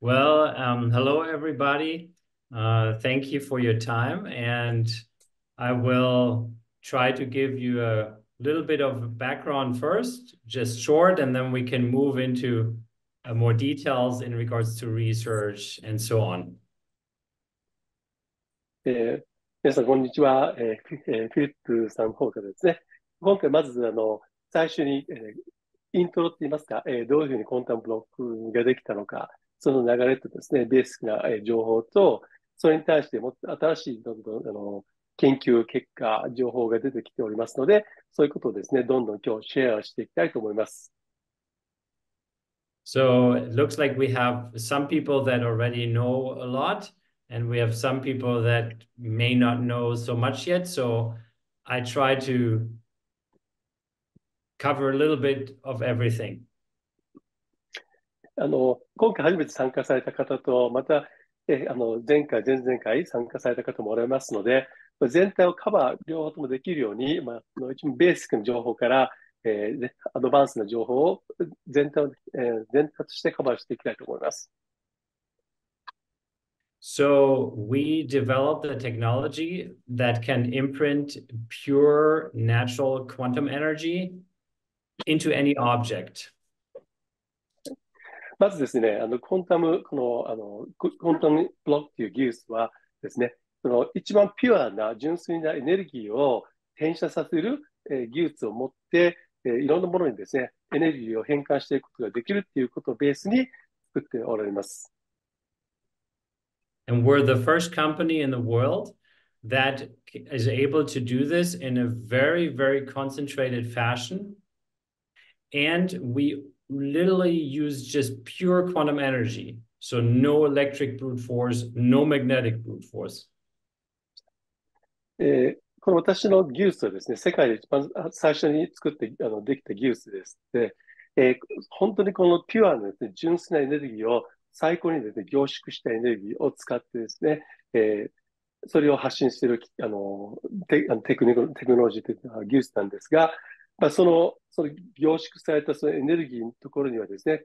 Well, hello everybody. Thank you for your time, and I will try to give you a little bit of background first, just short, and then we can move into more details in regards to research and so on. 皆さん、こんにちは。フィリップさんの方からですね。今回、まず、最初に、イントロって言いますか、どういうふうにコンタムブロックができたのか、その流れとですね、ベーシックな、情報と、それに対してもっと新しいどんどん研究結果、情報が出てきておりますので、そういうことをですね、どんどん今日シェアしていきたいと思います。So it looks like we have some people that already know a lot, and we have some people that may not know so much yet. So I try to cover a little bit of everything. 今回初めて参加された方と、また、前回、前々回参加された方もおられますので、全体をカバー、両方ともできるように、一番ベーシックな情報から、アドバンスな情報を全体としてカバーしていきたいと思います。So we developed a technology that can imprint pure natural quantum energy into any object. まずですね、コンタムブロックという技術はですね、その一番ピュアな純粋なエネルギーを転写させる、技術を持って、いろんなものにですね、エネルギーを変換していくことができるということをベースに作っておられます。And we're the first company in the world that is able to do this in a very, very concentrated fashion. And we literally use just pure quantum energy. So no electric brute force, no magnetic brute force. この私の技術はですね、世界で一番最初に作ってできた技術です。で、本当にこのピュアなですね、純粋なエネルギーを最高にですね、凝縮したエネルギーを使ってですね、それを発信しているテクノロジーという技術なんですが、その凝縮されたそのエネルギーのところにはですね、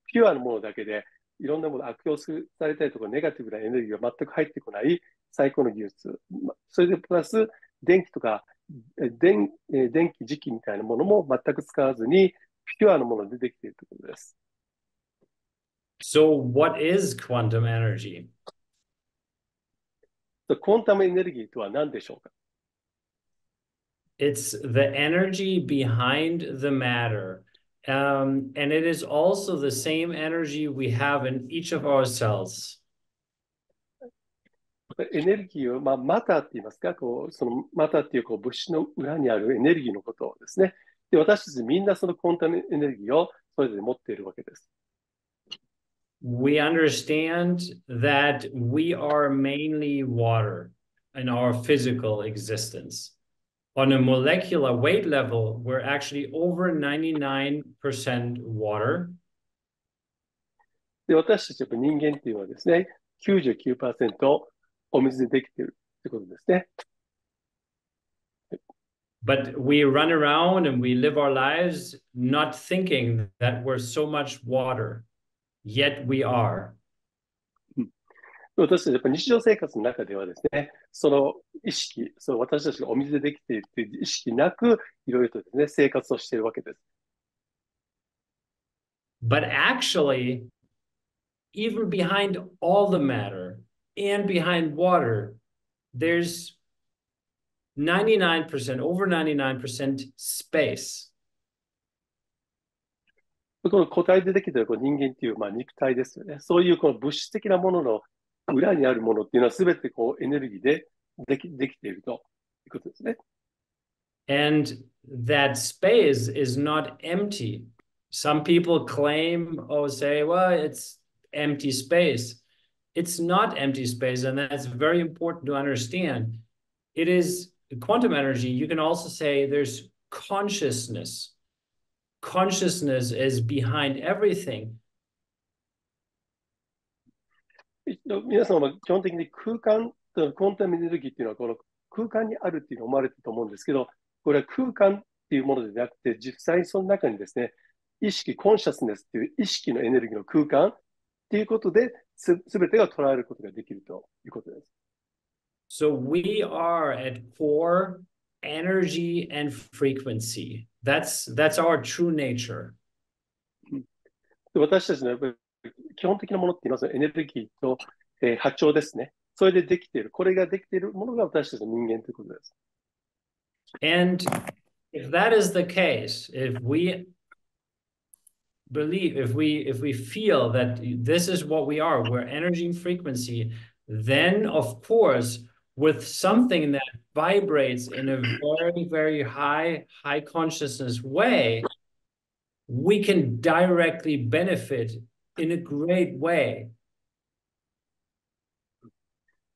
ピュアなものだけで、いろんなもの悪用されたりとか、ネガティブなエネルギーが全く入ってこない最高の技術。それでプラス、電気とか電気磁気みたいなものも全く使わずに、ピュアなものでできているということです。So what is quantum energy? クォンタムエネルギーとは何でしょうか？ It's the energy behind the matter. And it is also the same energy we have in each of our cells. エネルギーを、マターって言いますか、そのマターっていう物質の裏にあるエネルギーのことですね。で、私たちみんなそのクォンタムエネルギーをそれぞれ持っているわけです。We understand that we are mainly water in our physical existence. On a molecular weight level, we're actually over 99% water. で、私たち人間っていうのはですね、99% お水でできているということですね。But we run around and we live our lives not thinking that we're so much water, yet we are. 私たち日常生活の中ではですね、その意識、私たちがお水でできているという意識なく、いろいろとですね、生活をしているわけです。But actually, even behind all the matter and behind water, there's 99%, over 99% space. この固体でできている人間という肉体ですよね。そういうこの物質的なものの裏にあるものっていうのは全てエネルギーでできているということですね。And that space is not empty. Some people claim or say, well, it's empty space. It's not empty space, and that's very important to understand. It is quantum energy. You can also say there's consciousness. Consciousness is behind everything. 皆さんは基本的に空間、クォンタムエネルギーっていうのはこの空間にあるっていうのを思われてると思うんですけど、これは空間っていうものでなくて、実際にその中にですね、意識、コンシャスネスっていう意識のエネルギーの空間、ていうことで、すべてが捉えることができるということです。So we are at core energy and frequency. That's our true nature. 私たちのやっぱり基本的なものって言いますと、エネルギーと、波長ですね。それでできている。これができているものが私たちの人間ということです。And if that is the case, if we believe, if we feel that this is what we are, we're energy and frequency, then of course, with something that vibrates in a very, very high consciousness way, we can directly benefit in a great way.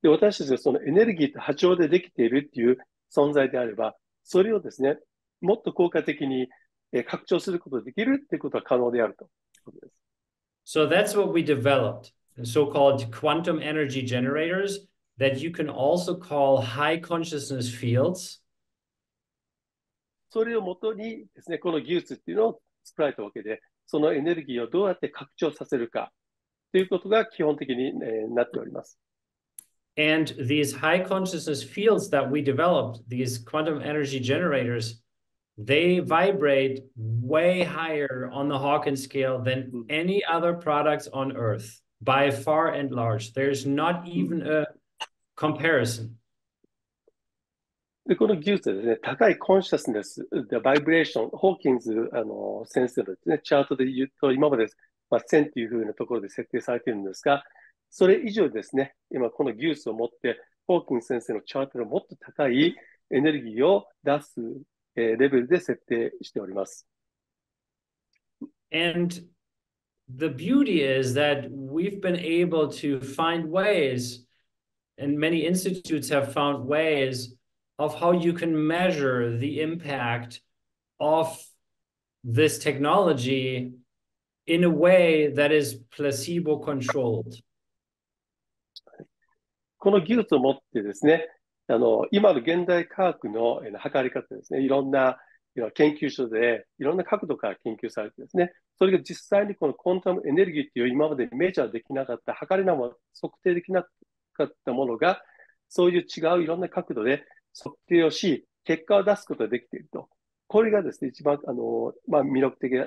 で、私たちがそのエネルギーと波長でできているっていう存在であれば、それをですね、もっと効果的に拡張することができるっていうことは可能であるということです。So that's what we developed, the so-called quantum energy generators that you can also call high consciousness fields. それをもとにですね、この技術っていうのを作られたわけで、そのエネルギーをどうやって拡張させるかということが基本的になっております。And these high consciousness fields that we developed, these quantum energy generators, they vibrate way higher on the Hawkins scale than any other products on Earth, by far and large. There's not even a comparison. で、この技術はですね、高いコンシャスネス、バイブレーション、ホーキンズ先生のですね、チャートで言うと、今まで、1000というふうなところで設定されているんですが、それ以上ですね、今この技術を持って、ホーキンズ先生のチャートでもっと高いエネルギーを出すレベルで設定しております。And the beauty is that we've been able to find ways, and many institutes have found ways of how you can measure the impact of this technology in a way that is placebo controlled. この技術を持ってですね、今の現代科学の測り方ですね、いろんな研究所でいろんな角度から研究されてですね、それが実際にこのコンタムエネルギーっていう今までメジャーできなかった、測れなも測定できなかったものが、そういう違ういろんな角度で測定をし、結果を出すことができていると。これがですね、一番魅力的な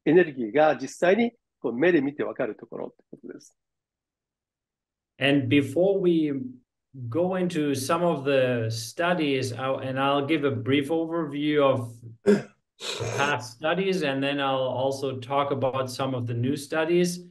エネルギーが実際にこう目で見てわかるところということです。And before we go into some of the studies, and I'll give a brief overview of past studies, and then I'll also talk about some of the new studies.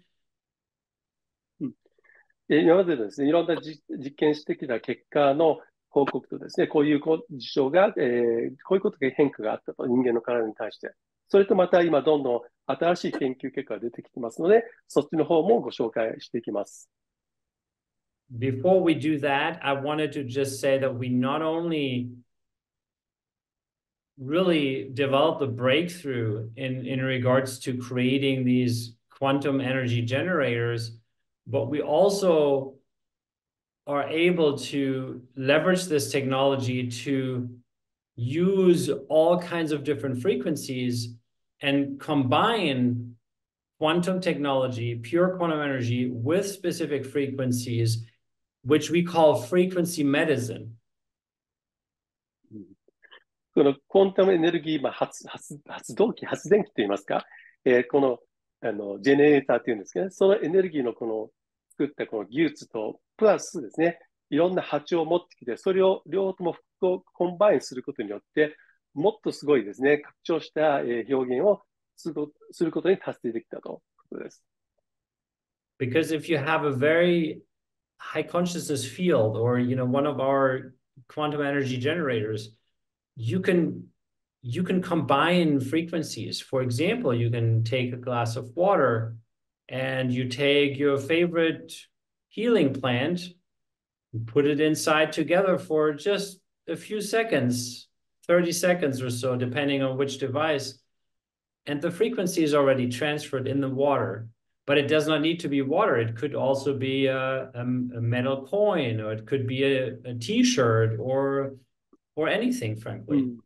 今までですね、いろんな実験してきた結果の報告とですね、こういう事象が、こういうことが変化があったと、人間の体に対して。それとまた今どんどん新しい研究結果が出てきてますので、そっちの方もご紹介していきます。Before we do that, I wanted to just say that we not only really developed a breakthrough in regards to creating these quantum energy generators, but we also are able to leverage this technology to use all kinds of different frequencies and combine quantum technology, pure quantum energy, with specific frequencies, which we call frequency medicine. このクォンタムエネルギー、発電機といいますか、このジェネレーターというんですけど、ね、そのエネルギーのこの作ったこの技術と、プラスですね、いろんな波長を持ってきて、それを両方ともコンバインすることによって、もっとすごいですね、拡張した表現をすることに達成できたということです。Because if you have a very high consciousness field, or one of our quantum energy generators, you can combine frequencies. For example, you can take a glass of water and you take your favorite healing plant, put it inside together for just a few seconds, 30 seconds or so, depending on which device. And the frequency is already transferred in the water. But it does not need to be water. It could also be a metal coin, or it could be a T-shirt, or anything, frankly.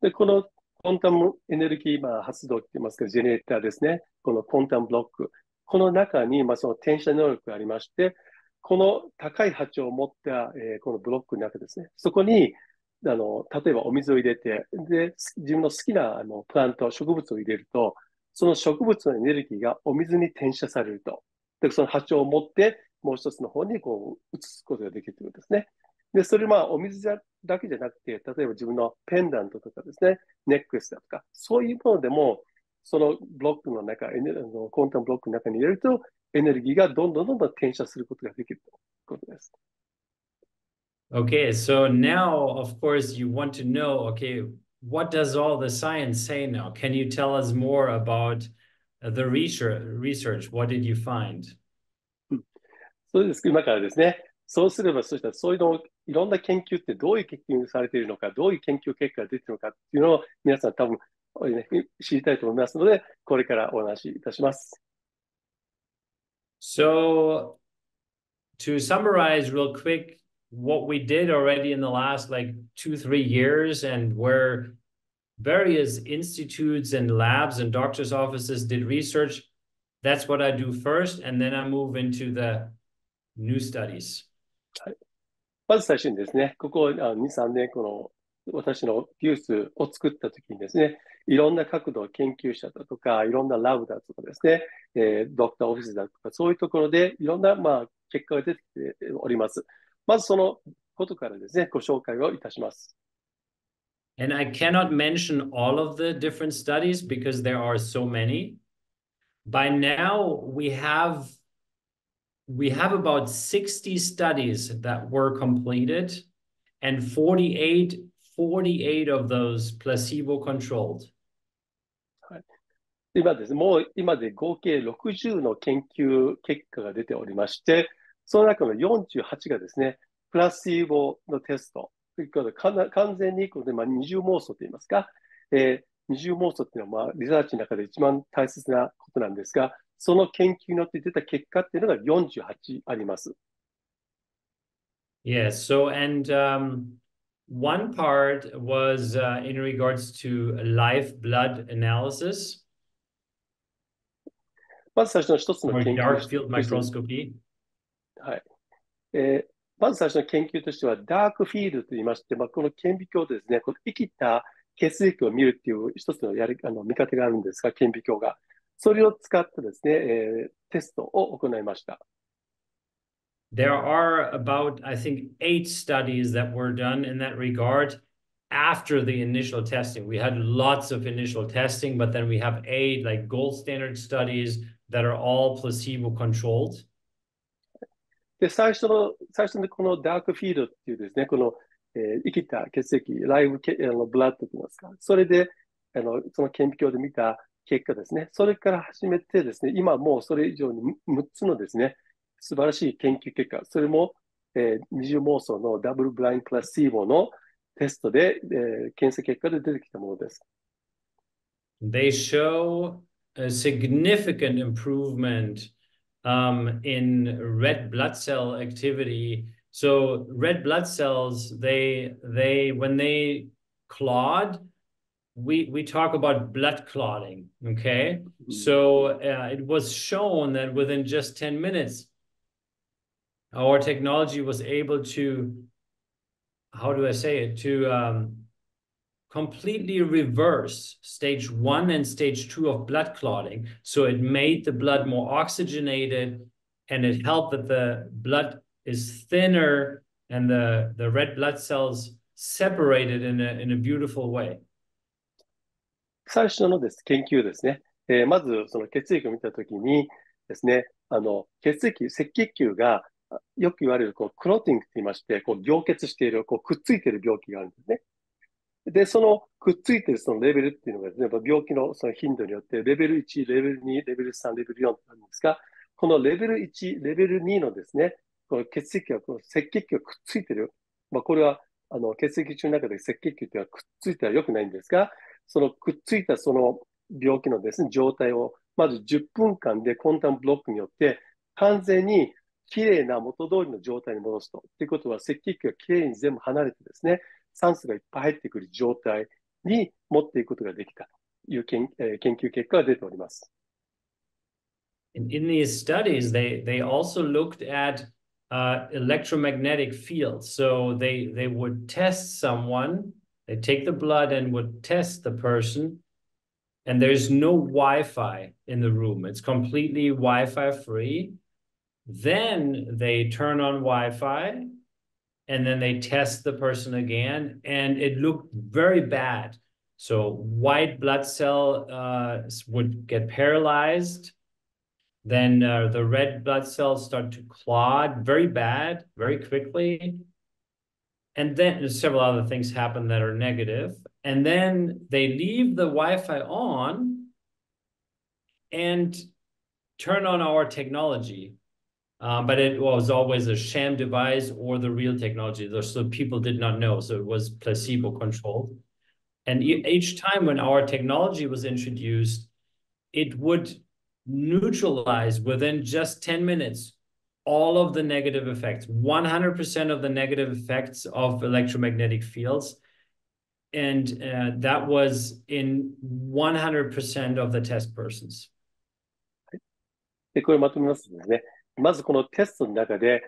で、このコンタムエネルギー発動って言いますか、ジェネレーターですね。このコンタムブロック。この中に、その転写能力がありまして、この高い波長を持った、このブロックの中ですね、そこに、例えばお水を入れて、で、自分の好きなプラント、植物を入れると、その植物のエネルギーがお水に転写されると。で、その波長を持って、もう一つの方に移すことができるということですね。で、それお水だけじゃなくて、例えば自分のペンダントとかですね、ネックレスだとか、そういうものでも、そのブロックの中、コンタンブロックの中に入れると、エネルギーがどんどん転写することができるということです。Okay, so now, of course, you want to know, okay, what does all the science say now? Can you tell us more about the research? What did you find? そうです。今からですね、そうすれば、そしたらそういうのを、いろんな研究ってどういう研究されているのか、どういう研究結果が出ているのかっていうのを皆さん多分、知りたいと思いますので、これからお話しいたします。So, to summarize real quick, what we did already in the last like 2, 3 years, and where various institutes and labs and doctors' offices did research, that's what I do first, and then I move into the new studies. はい、まず最初にですね、ここ2、3年、この私の技術を作ったときにですね、いろんな角度、研究者だとか、いろんなラブだとかですね、ドクターオフィスだとか、そういうところでいろんな、結果が出てきております。まずそのことからですね、ご紹介をいたします。And I cannot mention all of the different studies because there are so many. By now, we have about 60 studies that were completed, and 48 of those placebo-controlled. はい、今ですね、もう今で合計60の研究結果が出ておりまして、その中の48がですね、プラシーボのテスト、完全に二重妄想といいますか、二重妄想っていうのは、リサーチの中で一番大切なことなんですが、その研究によって出た結果っていうのが48あります。Yes. So, and one part was in regards to live blood analysis まず最初の一つの or 研究 dark field として、microscopy. はい。まず最初の研究としては、ダークフィールドと言いまして、この顕微鏡でですね、この生きた血液を見るっていう一つの見方があるんですが、顕微鏡が。それを使ってですね、テストを行いました。There are about, I think, 8 studies that were done in that regard after the initial testing. We had lots of initial testing, but then we have 8 like gold standard studies that are all placebo controlled. で、最初のこのダークフィールドっていうですね、この、生きた血液、ライブブラッドといいますか、それで、その顕微鏡で見た結果ですね、それから始めてですね、今もうそれ以上に6つのですね、素晴らしい研究結果、それも、二重妄想のダブルブラインプラシーボのテストで、検査結果で出てきたものです。They show a significant improvement in red blood cell activity. So red blood cells, when they clot, we talk about blood clotting. Okay, so it was shown that within just 10 minutes, our technology was able to, how do I say it, to completely reverse stage 1 and stage 2 of blood clotting. So it made the blood more oxygenated, and it helped that the blood is thinner and the red blood cells separated in a beautiful way. 最初の研究ですね。まず、その血液を見たときにですね、赤血球がよく言われるクローティングと言いまして、凝結している、くっついている病気があるんですね。で、そのくっついているそのレベルっていうのがですね、病気のその頻度によって、レベル1、レベル2、レベル3、レベル4とあるんですが、このレベル1、レベル2のですね、この血液が、赤血球がくっついている。これは、血液中の中で赤血球っていうのはくっついては良くないんですが、そのくっついたその病気のですね、状態を、まず10分間でコンタムブロックによって、完全にきれいな元通りの状態に戻すと。ということは、赤血球がきれいに全部離れてですね、酸素がいっぱい入ってくる状態に持っていくことができたという研究結果が出ております。in these studies, they also looked at electromagnetic fields. So they would test someone, they take the blood and would test the person, and there's no Wi-Fi in the room. It's completely Wi-Fi free. Then they turn on Wi-Fi, and then they test the person again, and it looked very bad. So white blood cell would get paralyzed. Then the red blood cells start to clot very bad, very quickly. And then several other things happen that are negative. And then they leave the Wi-Fi on and turn on our technology. But it was always a sham device or the real technology. So people did not know. So it was placebo controlled. And each time when our technology was introduced, it would neutralize within just 10 minutes all of the negative effects, 100% of the negative effects of electromagnetic fields. And that was in 100% of the test persons. で、これまとめますとですね、まずこのテストの中で、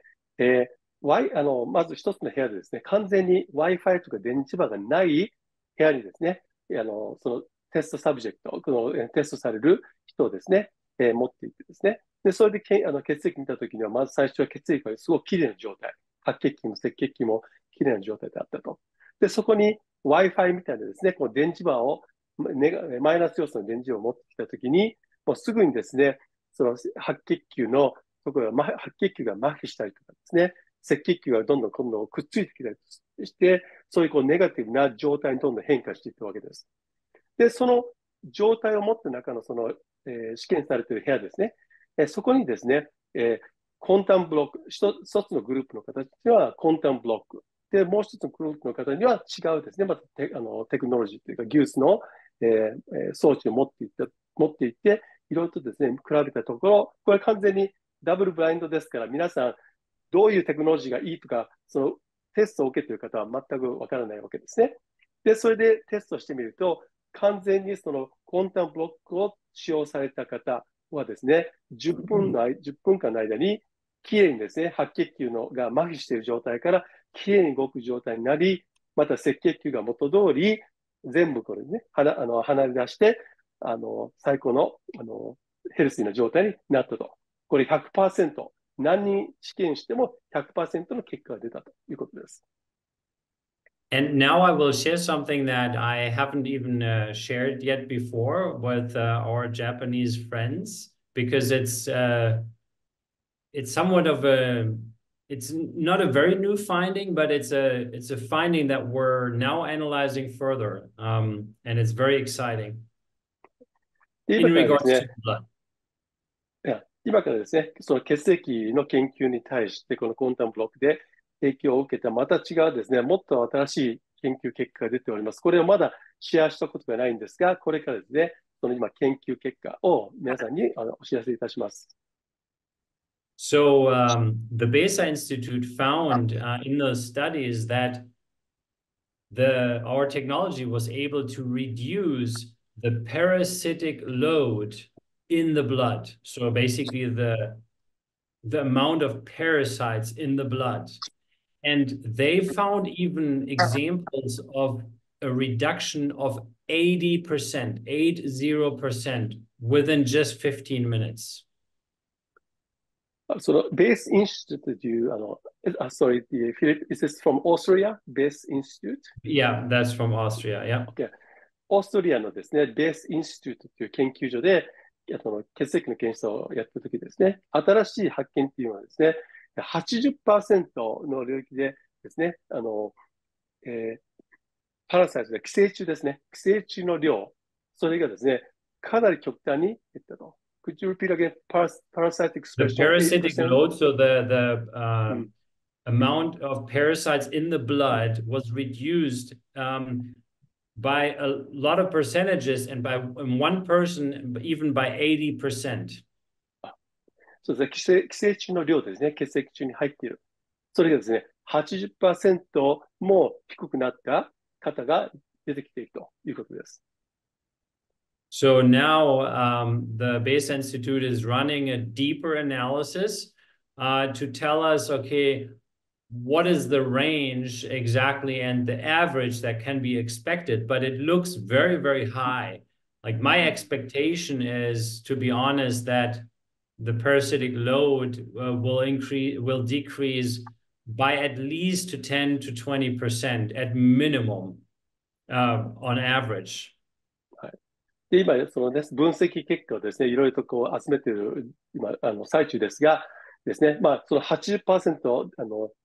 まず一つの部屋でですね、完全に Wi-Fi とか電磁場がない部屋にですね、そのテストサブジェクト、このテストされる人をですね、持っていってですね、で、それで血液見たときには、まず最初は血液がすごくきれいな状態、白血球も赤血球もきれいな状態であったと。で、そこに Wi-Fi みたいなですね、この電磁場を、マイナス要素の電磁場を持ってきたときに、もうすぐにですね、その白血球のところが、白血球が麻痺したりとかですね、赤血球がどんどん今度くっついてきたりして、そういうこうネガティブな状態にどんどん変化していくわけです。で、その状態を持った中のその、試験されている部屋ですね、そこにですね、コンタムブロック、一つのグループの方にはコンタムブロック、で、もう一つのグループの方には違うですね、またテクノロジーというか技術の、装置を持っていって、いろいろとですね、比べたところ、これ完全にダブルブラインドですから、皆さん、どういうテクノロジーがいいとか、そのテストを受けている方は全くわからないわけですね。で、それでテストしてみると、完全にそのコンタムブロックを使用された方はですね、10分間の間に、きれいにですね、白血球が麻痺している状態から、きれいに動く状態になり、また赤血球が元通り、全部これね、離れ出して、最高の、ヘルシーな状態になったと。これ100%、何人試験しても100% の結果が出たということです。And now I will share something that I haven't even shared yet before with our Japanese friends, because it's somewhat of it's not a very new finding, but it's a finding that we're now analyzing further, and it's very exciting in regards to blood. 今からですね、その血液の研究に対して、このコンタムブロックで影響を受けたまた違うですね、もっと新しい研究結果が出ております。これをまだシェアしたことがないんですが、これからですね、その今研究結果を皆さんにお知らせいたします。So the Besa Institute found in those studies that our technology was able to reduce the parasitic load in the blood. So basically the amount of parasites in the blood. And they found even examples of a reduction of 80%, 80% within just 15 minutes. そのベースインスティテューという、sorry, Philip, is this from Austria? Base Institute? Yeah, that's from Austria, yeah. Okay. オーストリアのですね、ベースインスティテューという研究所で、血液の検査をやったときですね、新しい発見っていうのはですね、80% の領域でですね、パラサイトで寄生虫ですね、寄生虫の量、それがですね、かなり極端に減ったと。Could you repeat again? Parasitic expression? The parasitic load, so the amount of parasites in the blood was reduced by a lot of percentages, and by one person, even by 80%. そうですね、寄生虫の量ですね、血液中に入っている。それがですね、80% も低くなった方が出てきているということです。So now the Base Institute is running a deeper analysis to tell us, okay, what is the range exactly and the average that can be expected? But it looks very, very high. Like my expectation is, to be honest, that the parasitic load will decrease by at least to 10 to 20% at minimum on average. で、今、そのね、分析結果をですね、いろいろとこう集めている今、最中ですが、ですね、まあ、その 80%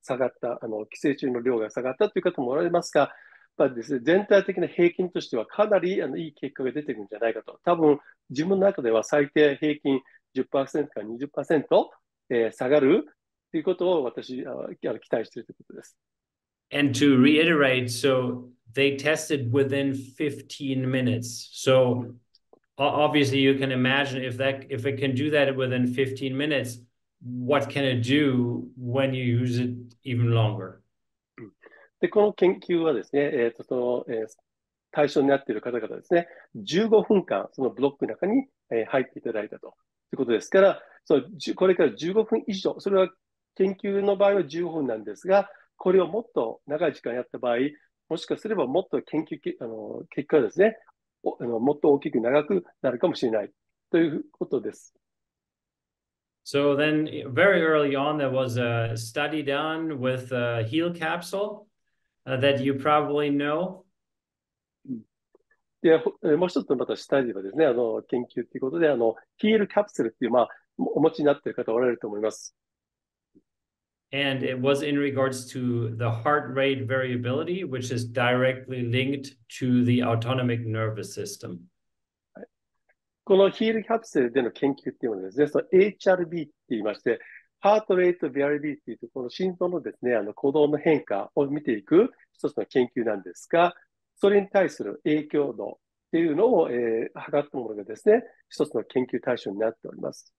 下がった、寄生虫の量が下がったという方もおられますが、まあですね、全体的な平均としてはかなりいい結果が出てくるんじゃないかと。多分、自分の中では最低平均 10% から 20%、下がるということを私、期待しているということです。And to reiterate, so they tested within 15 minutes. So obviously you can imagine if it can do that within 15 minutes, what can it do when you use it even longer? で、この研究はですね、対象になっている方々ですね、15分間、そのブロックの中に入っていただいたということですから、これから15分以上、それは研究の場合は15分なんですが、これをもっと長い時間やった場合、もしかすればもっと研究結果がですね、もっと大きく長くなるかもしれないということです。So then very early on, there was a study done with a heal capsule that you probably know. で、もう一つまたスタディはですね、研究ということで、ヒールカプセルっていう、まあ、お持ちになっている方おられると思います。And it was in regards to the heart rate variability, which is directly linked to the autonomic nervous system. このヒールカプセルでの研究っていうのはですね、その HRB って言いまして、ハートレートビアリビリティというこの心臓のですね、鼓動の変化を見ていく一つの研究なんですが、それに対する影響度っていうのを、測ったものがですね、一つの研究対象になっております。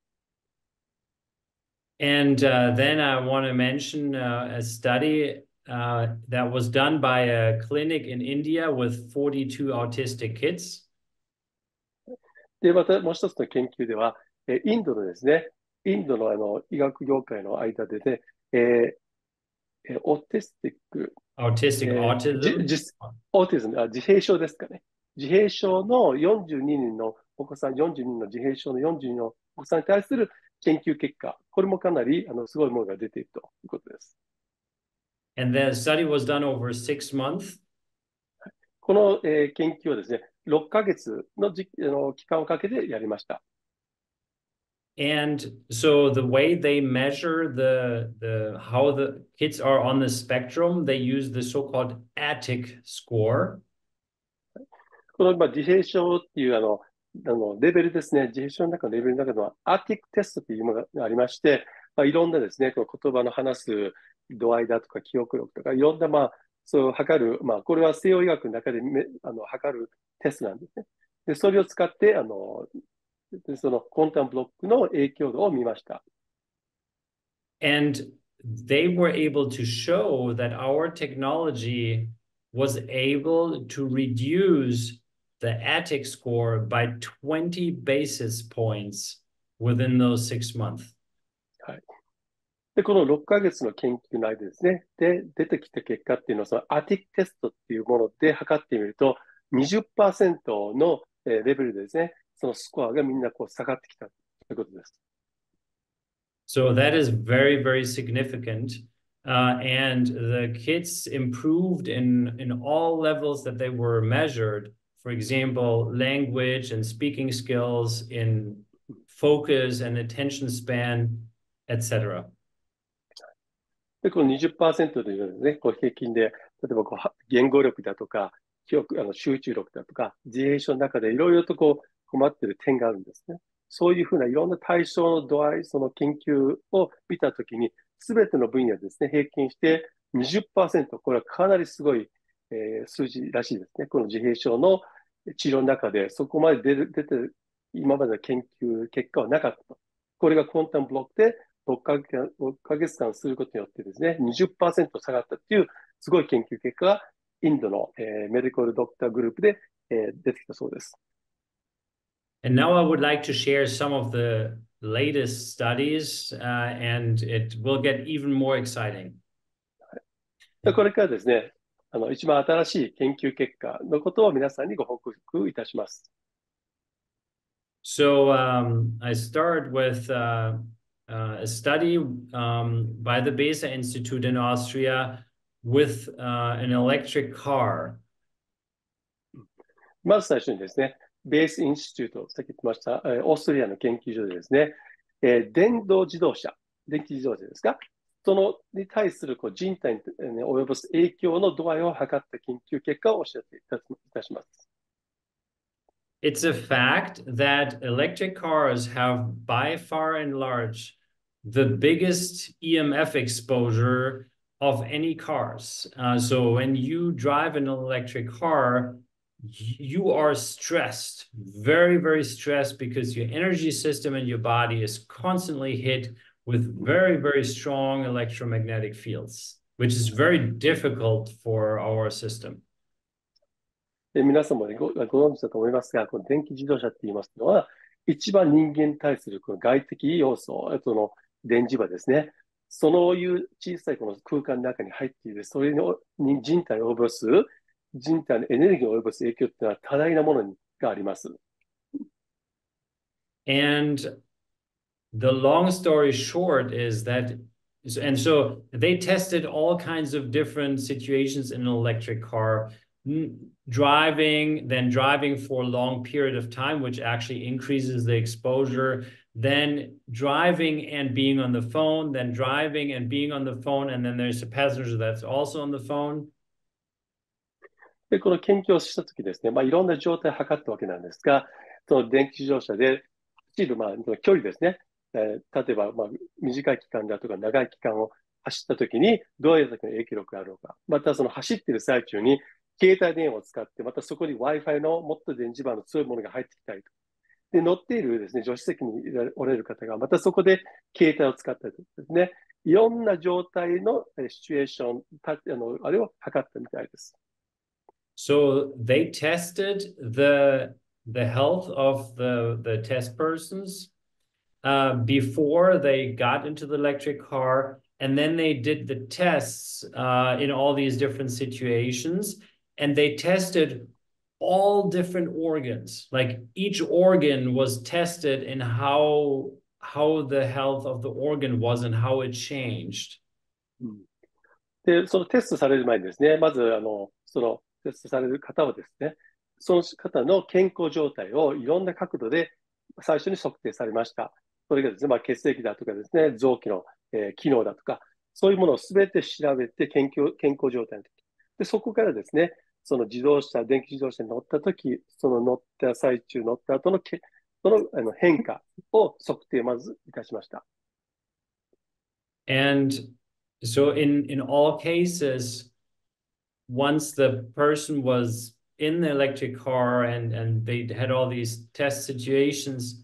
And then I want to mention a study that was done by a clinic in India with 42 autistic kids. で、またもう一つの研究では、インドのですね、インドの医学業界の間でね、オーティスティック、オーティズム、自閉症ですかね。自閉症の42人のお子さん、42人の自閉症の42人のお子さんに対する研究結果、これもかなりすごいものが出ているということです。And the study was done over 6 months. この、研究はですね、6ヶ月の期間をかけてやりました。And so the way they measure how the kids are on the spectrum, they use the so-called ATIC score. この自閉症っていうレベルですね、自閉症の中のレベルの中では、ATIC テストというものがありまして、いろんなですね、この言葉の話す度合いだとか記憶力とか、いろんな、そう測る、これは西洋医学の中で測るテストなんですね。で、それを使って、そのコンタムブロックの影響度を見ました。And they were able to show that our technology was able to reduce the ATIC score by 20 basis points within those 6 months. はい。で、この6ヶ月の研究の間ですね、で、出てきた結果っていうのは、その ATIC テストっていうもので測ってみると、20% のレベルでですね、そのスコアがみんなこう下がってきたということです。So that is very, very significant. And the kids improved in all levels that they were measured. For example, language and speaking skills, in focus and attention span, etc. で、この 20% というのはですね、こう平均で、例えば言語力だとか、記憶、集中力だとか、自閉症の中でいろいろとこう困っている点があるんですね。そういうふうないろんな対象の度合い、その研究を見たときに、すべての分野ですね、平均して 20%、これはかなりすごい、数字らしいですね。この自閉症の治療の中で、そこまで出て、今までの研究結果はなかったと。これがコンタムブロックで6ヶ月間することによってですね、20% 下がったっていうすごい研究結果がインドの、メディカルドクターグループで、出てきたそうです。And now I would like to share some of the latest studies, and it will get even more exciting. これからですね、一番新しい研究結果のことを皆さんにご報告いたします。So I start with a study by the Besa Institute in Austria with an electric car. まず最初にですね、ベースインスティテュート、さっき言ってました、オーストリアの研究所でですね、電気自動車ですか、そのに対する人体に及ぼす影響の度合いを測った研究結果を教えていたします。It's a fact that electric cars have by far and large the biggest EMF exposure of any cars. So when you drive an electric car, you are stressed, very, very stressed, because your energy system and your body is constantly hit with very, very strong electromagnetic fields, which is very difficult for our system. 皆さんも、ご存知だと思いますが、この電気自動車って言いますのは、一番人間に対するこの外的要素、その電磁波ですね。そういう小さいこの空間の中に入っている、それに人体を及ぼす、人体のエネルギーを及ぼす影響っていうのは多大なものがあります。And the long story short is that, and so they tested all kinds of different situations in an electric car, driving for a long period of time, which actually increases the exposure, then driving and being on the phone, then driving and being on the phone, and then there's a passenger that's also on the phone. で、この研究をしたときですね、いろんな状態を測ったわけなんですが、その電気自動車で走る、距離ですね、例えば、短い期間だとか長い期間を走ったときにどういう時の影響力があるのか、またその走っている最中に携帯電話を使って、またそこに Wi-Fi のもっと電磁場の強いものが入ってきたりと。で、乗っているですね、助手席におられる方が、またそこで携帯を使ったりとかですね、いろんな状態のシチュエーション、あれを測ったみたいです。So they tested the health of the test persons before they got into the electric car, and then they did the tests in all these different situations, and they tested all different organs. Like each organ was tested in how the health of the organ was and how it changed. で、そのテストされる前にですね、まずそのテストされる方はですね、その方の健康状態をいろんな角度で最初に測定されました。それがですね、血液だとかですね、臓器の、機能だとか、そういうものをすべて調べて健康状態の時。で、そこからですね、その電気自動車に乗った時、その乗った最中、乗った後のその変化を測定まずいたしました。And so in all cases, once the person was in the electric car and they had all these test situations,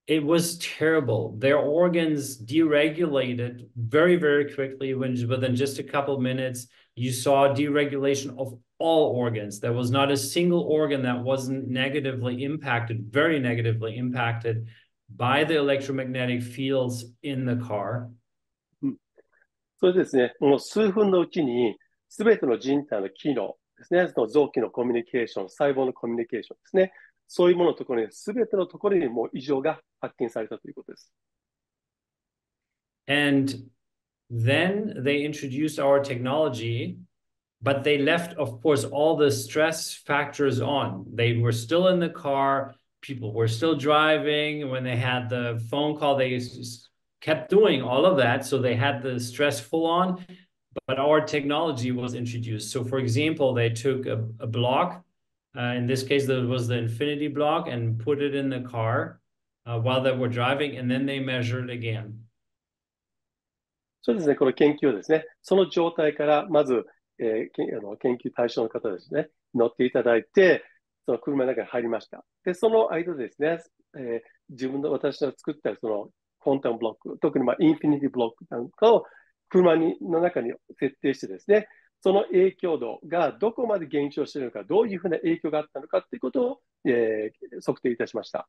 it was terrible. Their organs deregulated very, very quickly. Within just a couple of minutes, you saw deregulation of all organs. There was not a single organ that wasn't negatively impacted, very negatively impacted by the electromagnetic fields in the car. それでですね、もう数分のうちに、すべての人体の機能ですね、その臓器のコミュニケーション、細胞のコミュニケーションですね、そういうもののところに、すべてのところにもう異常が発見されたということです。And then they introduced our technology, but they left, of course, all the stress factors on. They were still in the car, people were still driving. When they had the phone call, they kept doing all of that. So they had the stress full on, but our technology was introduced. So for example, they took a block, in this case, there was the infinity block, and put it in the car while they were driving, and then they measured again. そうですね、この研究をですね、その状態からまず、研究対象の方ですね、乗っていただいて、その車の中に入りました。で、その間ですね、私の作ったそのクォンタムブロック、特にインフィニティブロックなんかを車の中に設定してですね、その影響度がどこまで減少しているのか、どういうふうな影響があったのかということを、測定いたしました。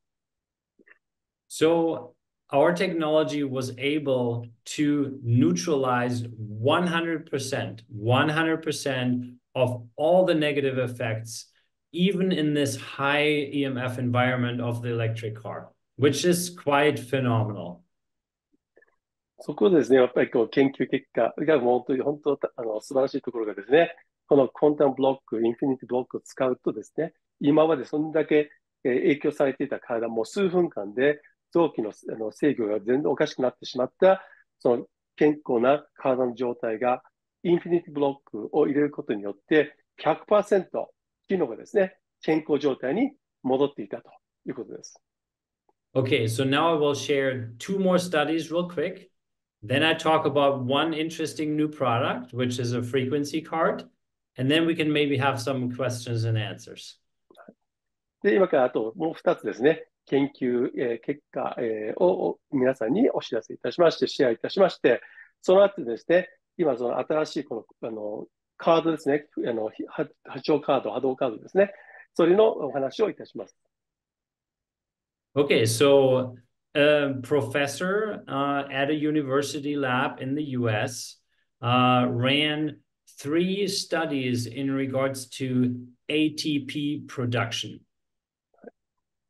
So our technology was able to neutralize 100% of all the negative effects, even in this high EMF environment of the electric car, which is quite phenomenal. そこでですね、やっぱりこう研究結果が本当素晴らしいところがですね、このコンタムブロック、インフィニティブロックを使うとですね、今までそんだけ影響されていた体も数分間で臓器の制御が全然おかしくなってしまった、その健康な体の状態がインフィニティブロックを入れることによって 100% 機能がですね、健康状態に戻っていたということです。Okay, so now I will share two more studies real quick. Then I talk about one interesting new product, which is a frequency card. And then we can maybe have some questions and answers. で、今からあともう2つですね、研究、結果、を皆さんにお知らせいたしまして、シェアいたしまして、その後ですね、今その新しいこのカードですね、波長カード、波動カードですね、それのお話をいたします。Okay, so a professor at a university lab in the US ran 3 studies in regards to ATP production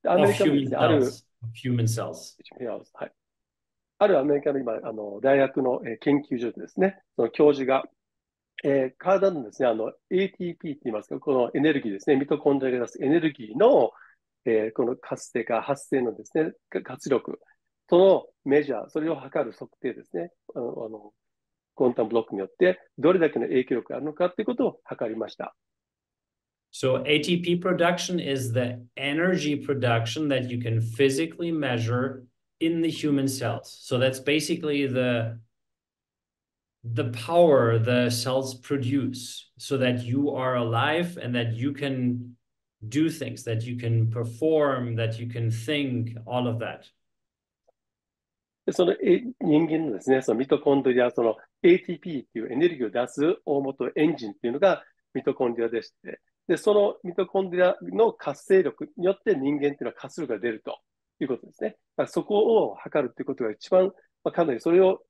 アメ of リカのですね、ある human cells. はい、あるアメリカの今、大学の研究所でですね、その教授が、体のですね、ATP って言いますか、このエネルギーですね、ミトコンドリアが出すエネルギーの、この活性化、発生のですね、活力、そのメジャー、それを測る測定ですね、コンタムブロックによって、どれだけの影響力があるのかということを測りました。So ATP production is the energy production that you can physically measure in the human cells. So that's basically the power the cells produce so that you are alive and that you can do things, that you can perform, that you can think, all of that. その人間のですね、そのミトコンドリア、その ATP っていうエネルギーを出す大元エンジンっていうのがミトコンドリアでして、で、そのミトコンドリアの活性力によって人間っていうのは活力が出るということですね。だからそこを測るっていうことが一番、かなりそれを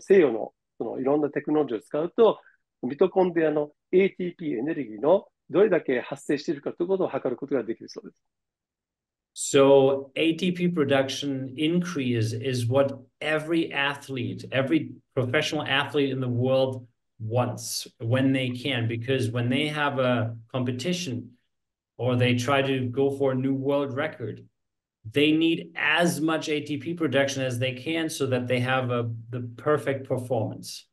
西洋のそのいろんなテクノロジーを使うと、ミトコンドリアの ATP エネルギーのどれだけ発生しているかということを測ることができるそうです。So ATP production increase is what every athlete, every professional athlete in the world wants when they can, because when they have a competition or they try to go for a new world record, they need as much ATP production as they can so that they have the perfect performance.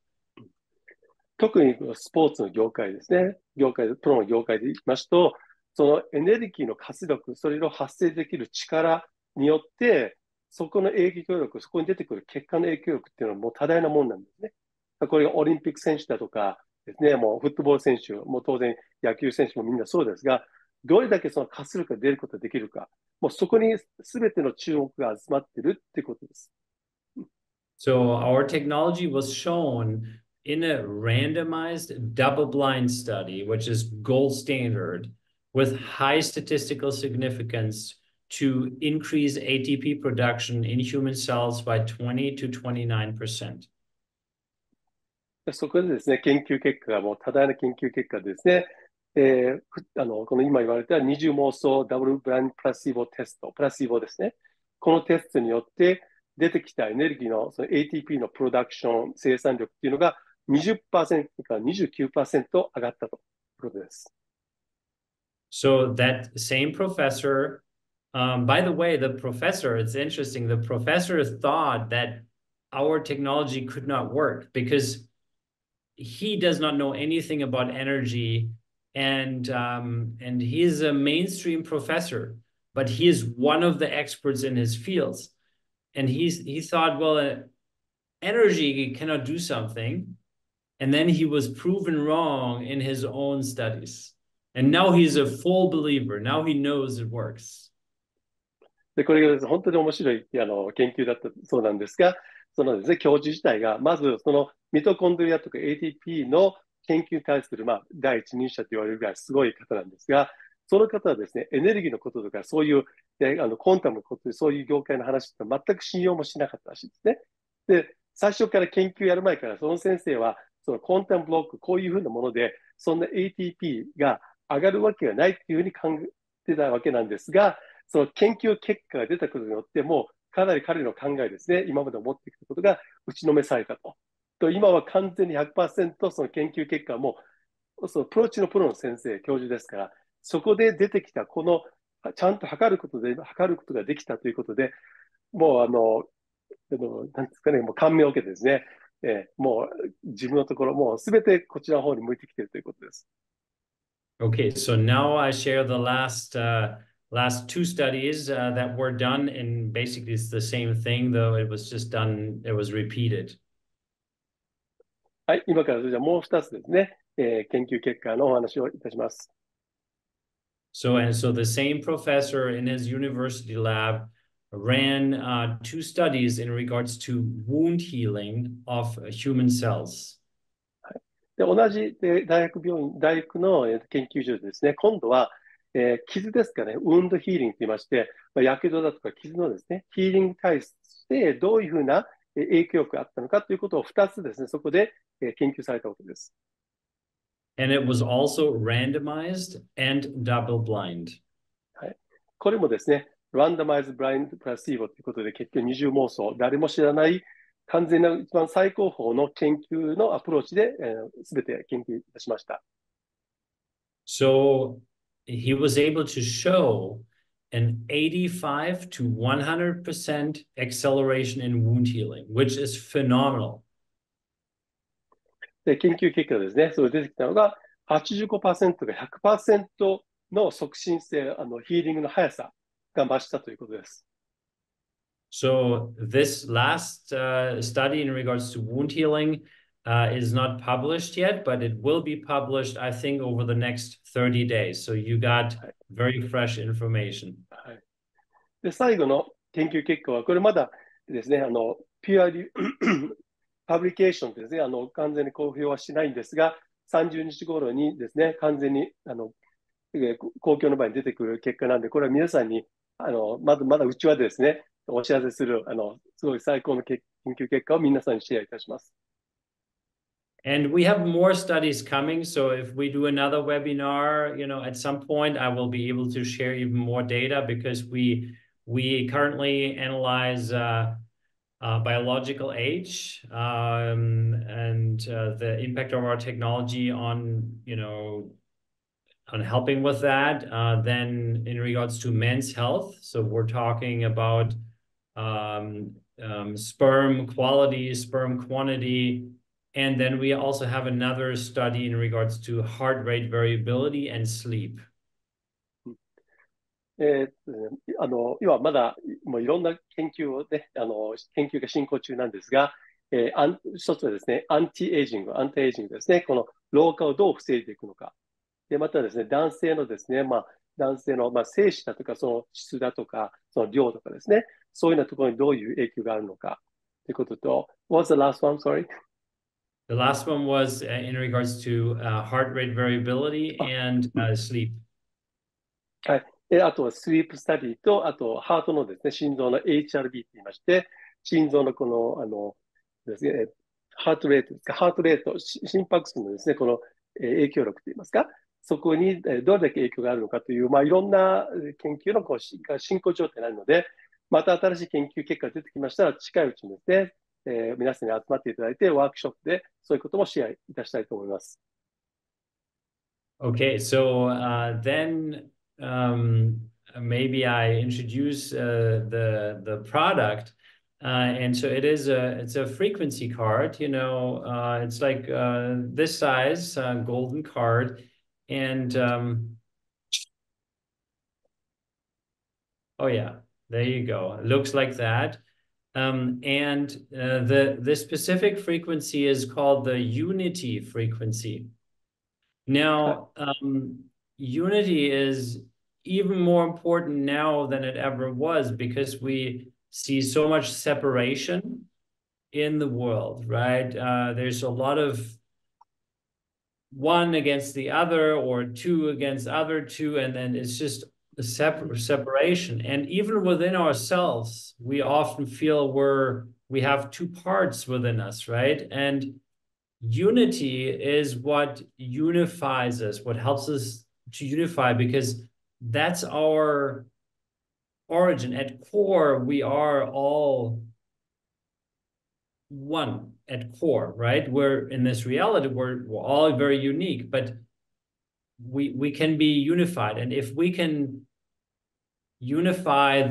特にスポーツの業界ですね。プロの業界で言いますと、そのエネルギーの活力、それを発生できる力によって、そこの影響力、そこに出てくる結果の影響力っていうのはもう多大なものなんですね。これがオリンピック選手だとかですね、もうフットボール選手、もう当然野球選手もみんなそうですが、どれだけその活力が出ることができるか、もうそこに全ての注目が集まっているっていうことです。So our technology was shown in a randomized double-blind study, which is gold standard, with high statistical significance to increase ATP production in human cells by 20 to 29%. そこでですね、研究結果がもう多大な研究結果でですね、この今言われた二重妄想ダブルブラインドプラシーボテスト、プラシーボですね。このテストによって出てきたエネルギーのその ATP のプロダクション、生産力っていうのが 20% から 29% 上がったということです。So that same professor, by the way, the professor, it's interesting, the professor thought that our technology could not work because he does not know anything about energy, and he's a mainstream professor, but he is one of the experts in his fields. And he thought, well, energy cannot do something. And then he was proven wrong in his own studies. And now he's a full believer. Now he knows it works. で、これが本当に面白い研究だったそうなんですが、そのですね、教授自体が、まずそのミトコンドリアとか ATP の研究に対する、第一人者と言われるぐらいすごい方なんですが、その方はですね、エネルギーのこととか、そういう、コンタムのことで、そういう業界の話って全く信用もしなかったらしいですね。で、最初から研究やる前から、その先生は、そのコンタムブロック、こういうふうなもので、そんな ATP が上がるわけがないっていうふうに考えてたわけなんですが、その研究結果が出たことによって、もうかなり彼の考えですね、今まで持ってきたことが打ちのめされたと。今は完全に 100% その研究結果も、そのプロ中のプロの先生、教授ですから、そこで出てきた、この、ちゃんと測ることができたということで、もうなんですかね、もう感銘を受けてですね、もう自分のところ、もうすべてこちらの方に向いてきているということです。Okay, so now I share the last two studies that were done, and basically it's the same thing, though it was just done, it was repeated. はい、今からじゃあもう2つですね、研究結果のお話をいたします。So the same professor in his university lab ran two studies in regards to wound healing of human cells. で同じ大学の研究所でですね、今度は、傷ですかね、ウンドヒーリングと言いまして、やけどだとか傷のですね、ヒーリングに対してどういうふうな影響力があったのかということを2つですね、そこで研究されたわけです。And it was also randomized and double blind. はい、これもですね、ランダマイズ・ブラインド・プラシーボということで、結局二重妄想、誰も知らない完全な一番最高峰の研究のアプローチで、全て研究いたしました。So he was able to show an 85 to 100% acceleration in wound healing, which is phenomenal. で、研究結果ですね、それ出てきたのが、85% が 100% の促進性、ヒーリングの速さが増したということです。So this last study in regards to wound healing is not published yet, but it will be published, I think, over the next 30 days. So you got very fresh information. はい、で、最後の研究結果は、これまだですね、ピュアリパブリケーションですね、完全に公表はしないんですが、30日頃にですね、完全に公共の場に出てくる結果なんで、これは皆さんにまだうちわでですね、お知らせするすごい最高の研究結果を皆さんにシェアいたします。And we have more studies coming. So if we do another webinar, at some point, I will be able to share even more data because we currently analyze biological age and the impact of our technology on, on helping with that. Then in regards to men's health, so we're talking about sperm quality, sperm quantity. And then we also have another study in regards to heart rate variability and sleep. 今まだもういろんな研究をね、研究が進行中なんですが、一つはですね、アンティエイジングですね、この老化をどう防いでいくのか。で、またですね、男性の精子だとか、その質だとか、その量とかですね、そういうようなところにどういう影響があるのかということと、What's the last one? Sorry. The last one was in regards to heart rate variability and sleep. はい。あとはスリープスタディと、あとハートのですね、心臓の HRB と言いまして、心臓のこの、ですね、ハートレートですか、ハートレート、心拍数のですね、この影響力といいますか、そこにどれだけ影響があるのかという、いろんな研究の進行状態になるので、また新しい研究結果が出てきましたら、近いうちにですね、皆さんに集まっていただいて、ワークショップでそういうこともシェアいたしたいと思います。Okay, so then maybe I introduce the product. And so it's a frequency card, it's like this size, golden card. And oh yeah, there you go. It looks like that. And the specific frequency is called the unity frequency. Now, unity is even more important now than it ever was because we see so much separation in the world, right? There's a lot of one against the other or two against other two, and then it's just a separation. And even within ourselves, we often feel we have two parts within us, right? And unity is what unifies us, what helps us to unify, because that's our origin. At core, we are all one at core, right? We're in this reality, we're all very unique, but we can be unified. And if we can unify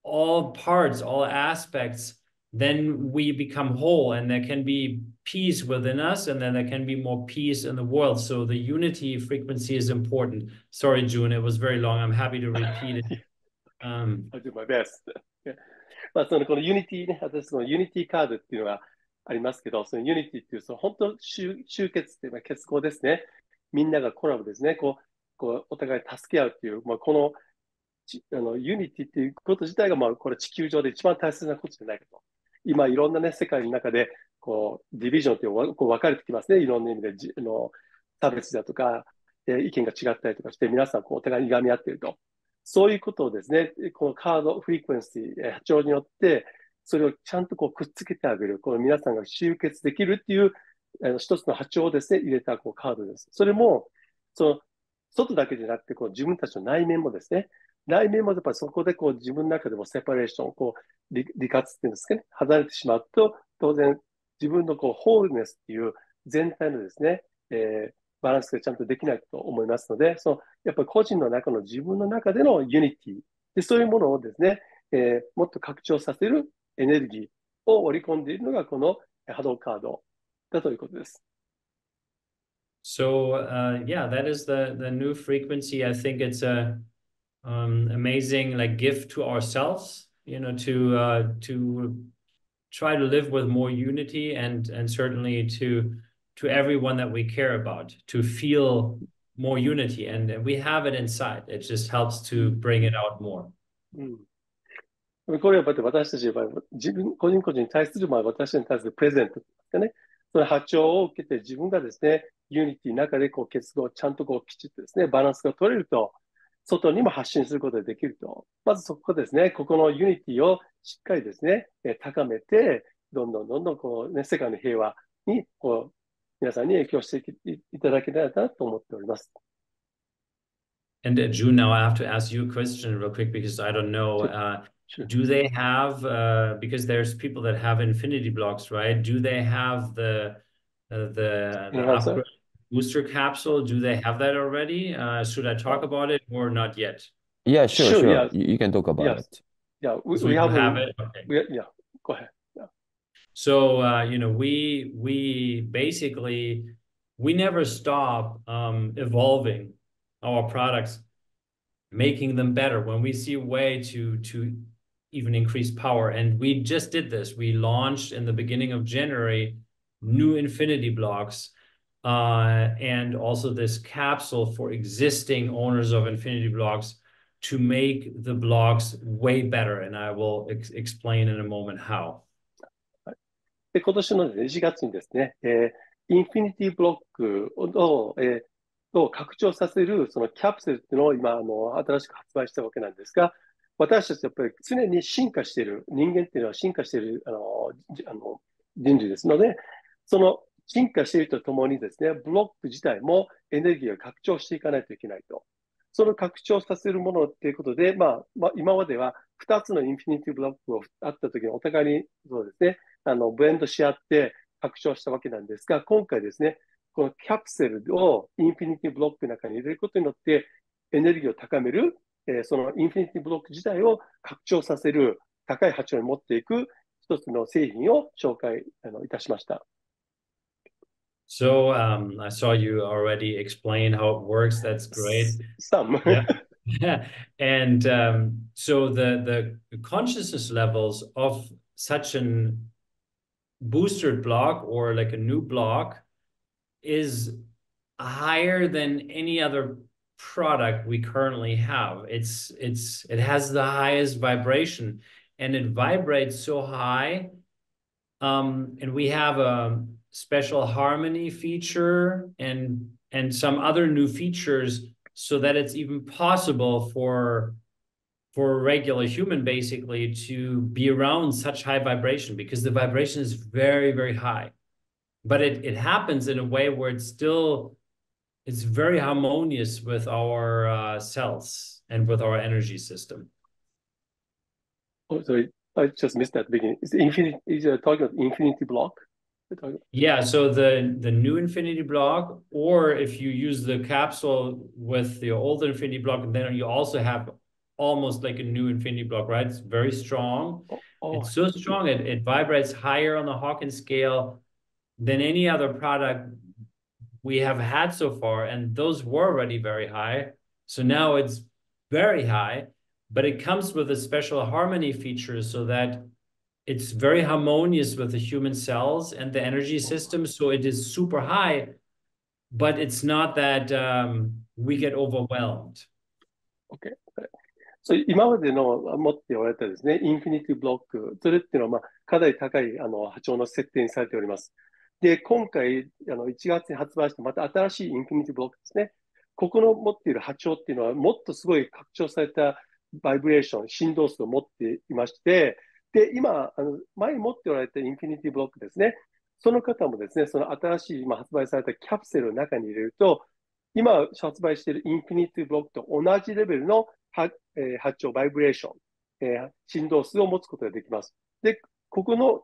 all parts, all aspects, then we become whole, and there can be peace within us, and then there can be more peace in the world. So the unity frequency is important. Sorry, June, it was very long. I'm happy to repeat it. I'll do my best. このユニティね、私そのユニティカードっていうのがありますけど、そのユニティっていう、その本当集結っていうのは結合ですね。みんながコラボですね。こうお互い助け合うっていう、このユニティっていうこと自体が、これ地球上で一番大切なことじゃないかと。今、いろんなね、世界の中で、ディビジョンっていうのが分かれてきますね。いろんな意味で、差別だとか、意見が違ったりとかして、皆さん、お互いにがみ合っていると。そういうことをですね、このカード、フリクエンシー、波長によって、それをちゃんとくっつけてあげる。この皆さんが集結できるっていう、一つの波長をですね、入れたカードです。それも、外だけじゃなくて、自分たちの内面もですね、内面もやっぱりそこで自分の中でもセパレーション、離活っていうんですかね、離れてしまうと、当然自分のホールネスっていう全体のですね、バランスがちゃんとできないと思いますので、やっぱり個人の中の自分の中でのユニティで、そういうものをですね、もっと拡張させるエネルギーを織り込んでいるのがこの波動カードだということです。So yeah, that is the new frequency. I think it's a amazing gift to ourselves, to try to live with more unity and certainly to everyone that we care about, to feel more unity, and we have it inside. It just helps to bring it out more. これは私たちの場合、個人に対する、私に対するプレゼントですかね。その波長を受けて自分がですね、ユニティの中で結合、ちゃんときちっとですね、バランスが取れると、外にも発信することができると。まずそこですね、ここのユニティをしっかりですね、高めて、どんどん世界の平和に、皆さんに影響していただけたらなと思っております。And June, now I have to ask you a question real quick because I don't know. Sure. Do they have, because there's people that have infinity blocks, right? Do they have the upgrade booster capsule? Do they have that already? Should I talk about it or not yet? Yeah, sure. Yeah. You can talk about it. Yeah, we have it. Okay. Yeah, go ahead. Yeah. So we basically never stop evolving our products, making them better when we see a way to even increase power. And we just did this. We launched in the beginning of January new infinity blocks and also this capsule for existing owners of infinity blocks to make the blocks way better. And I will explain in a moment how. で、今年の1月にですね、インフィニティブロックを拡張させるそのキャプセルっていうのを今新しく発売したわけなんですが、私たちやっぱり常に進化している人間っていうのは進化している人類ですので、その進化しているとともにですね、ブロック自体もエネルギーを拡張していかないといけないと。その拡張させるものっていうことで、今までは2つのインフィニティブロックをあったときにお互いにそうですね、ブレンドし合って拡張したわけなんですが、今回ですね、このキャプセルをインフィニティブロックの中に入れることによってエネルギーを高める、そのインフィニティブロック自体を拡張させる高い波長に持っていく一つの製品を紹介いたしました。So I saw you already explain how it works. That's great. Some. Yeah. And so the consciousness levels of such an boosted block or like a new block is higher than any other product we currently have. It has the highest vibration and it vibrates so high. And we have special harmony feature and some other new features so that it's even possible for a regular human basically to be around such high vibration, because the vibration is very, very high. But it happens in a way where it's very harmonious with our cells and with our energy system. Oh, sorry, I just missed that beginning. Is it talking about infinity block? Yeah, so the new infinity block, or if you use the capsule with the old infinity block, and then you also have almost like a new infinity block, right? It's very strong. It's so strong, it vibrates higher on the Hawkins scale than any other product we have had so far. And those were already very high. So now it's very high, but it comes with a special harmony feature so that it's very harmonious with the human cells and the energy system. So it is super high, but it's not that we get overwhelmed. Okay. So 今までの持っておられたですね、インフィニティブロック、それっていうのは、かなり高い波長の設定にされております。で、今回、1月に発売したまた新しいインフィニティブロックですね。ここの持っている波長っていうのは、もっとすごい拡張されたバイブレーション、振動数を持っていまして、で、今、前に持っておられたインフィニティブロックですね。その方もですね、その新しい今発売されたキャプセルの中に入れると、今発売しているインフィニティブロックと同じレベルの波長、バイブレーション、振動数を持つことができます。で、ここの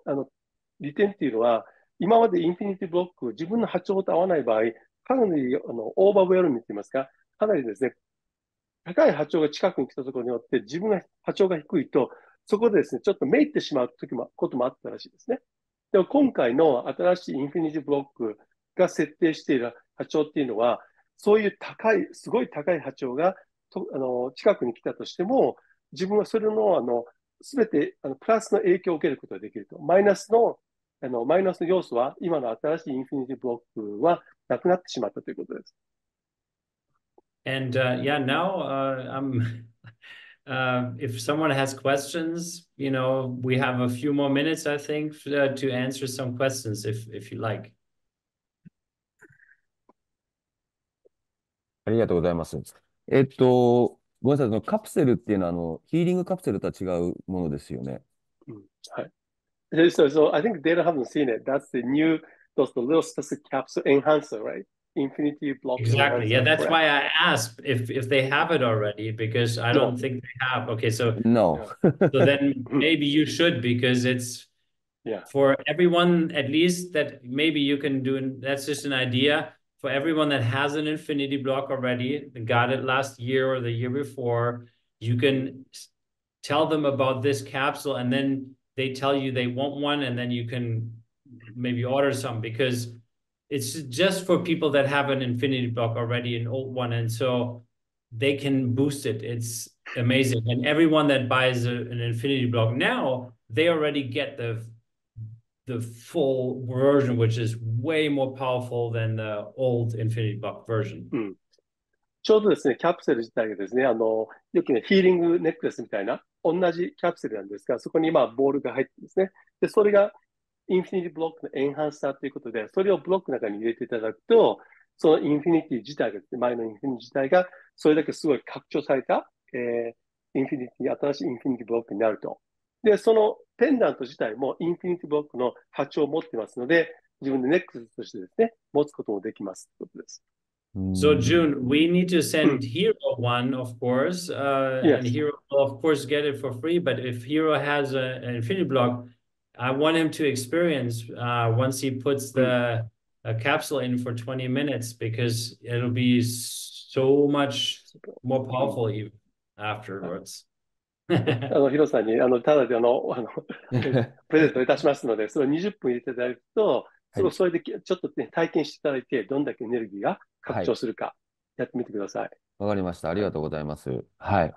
利点っていうのは、今までインフィニティブロック、自分の波長と合わない場合、かなりオーバーウェルミといいますか、かなりですね、高い波長が近くに来たところによって、自分が波長が低いと、そこでですね、ちょっとめいってしまうこともあったらしいですね。でも今回の新しいインフィニティブロックが設定している波長っていうのは、そういうすごい高い波長が近くに来たとしても、自分はそれのすべてプラスの影響を受けることができると。マイナスの要素は、今の新しいインフィニティブロックはなくなってしまったということです。And yeah, now if someone has questions, we have a few more minutes, I think, to answer some questions if you like. ありがとうございます。ごめんなさい、そのカプセルっていうのは、ヒーリングカプセルとは違うものですよね。はい。So I think they haven't seen it. That's the little specific capsule enhancer, right? Infinity block Exactly. enhancer. Yeah, that's Correct. why I asked if they have it already, because I don't think they have. Okay, so No. then maybe you should, because it's for everyone, at least that maybe you can do. That's just an idea. For everyone that has an infinity block already, got it last year or the year before, you can tell them about this capsule, and then they tell you they want one, and then you can maybe order some, because it's just for people that have an infinity block already, an old one, and so they can boost it. It's amazing. And everyone that buys an infinity block now, they already get the full version, which is way more powerful than the old infinity block version. ちょうどですね、キャプセル自体がですね、よくね、ヒーリングネックレスみたいな、同じキャプセルなんですが、そこにボールが入ってですね。で、それがインフィニティブロックのエンハンサーということで、それをブロックの中に入れていただくと、そのインフィニティ自体が、前のインフィニティ自体が、それだけすごい拡張された、新しいインフィニティブロックになると。で、そのペンダント自体もインフィニティブロックの波長を持っていますので、自分でネックレスとしてですね、持つこともできますということです。So June, we need to send Hero one, of course, and Hero will of course get it for free. But if Hero has an infinity block, I want him to experience once he puts the capsule in for 20 minutes, because it'll be so much more powerful even afterwards. ヒロさんにただでプレゼントいたしますので、それを20分入れていただくと、それでちょっと、ね、体験していただいて、どんだけエネルギーが拡張するか、やってみてください。わかりました。ありがとうございます。はい。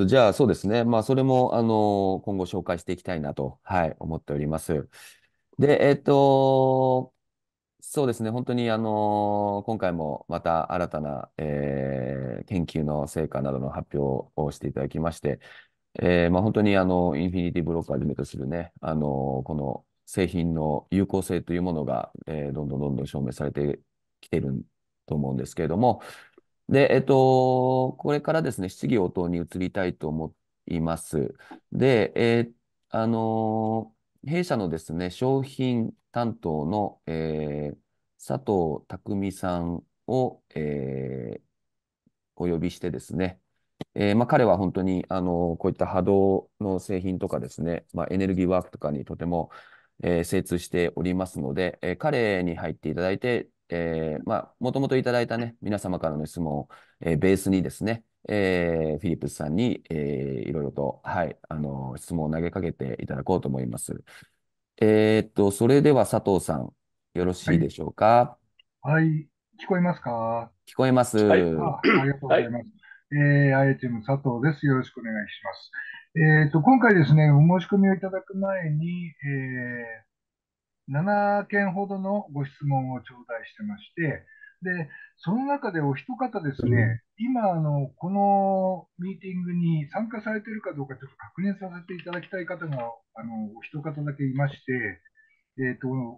じゃあそうですね。それも、今後紹介していきたいなと、思っております。で、そうですね。本当に、今回もまた新たな、研究の成果などの発表をしていただきまして、本当に、インフィニティブロックをはじめとするね、この製品の有効性というものが、どんどん証明されてきていると思うんですけれども、で、これからですね、質疑応答に移りたいと思います。で、弊社のですね、商品担当の、佐藤匠さんを、お呼びしてですね、彼は本当にこういった波動の製品とかですね、エネルギーワークとかにとても、精通しておりますので、彼に入っていただいて、もともといただいたね、皆様からの質問を、ベースにですね、フィリップスさんに、いろいろと、はい、質問を投げかけていただこうと思います。それでは佐藤さん、よろしいではい。しょうか。はい。聞こえますか？聞こえます。はい。ありがとうごはい。ざいます。IHM 佐藤です。よろしくお願いします。今回ですね、お申し込みをいただく前に、7件ほどのご質問を頂戴してまして、で、その中でお一方ですね、今、このミーティングに参加されているかどうかちょっと確認させていただきたい方が、お一方だけいまして、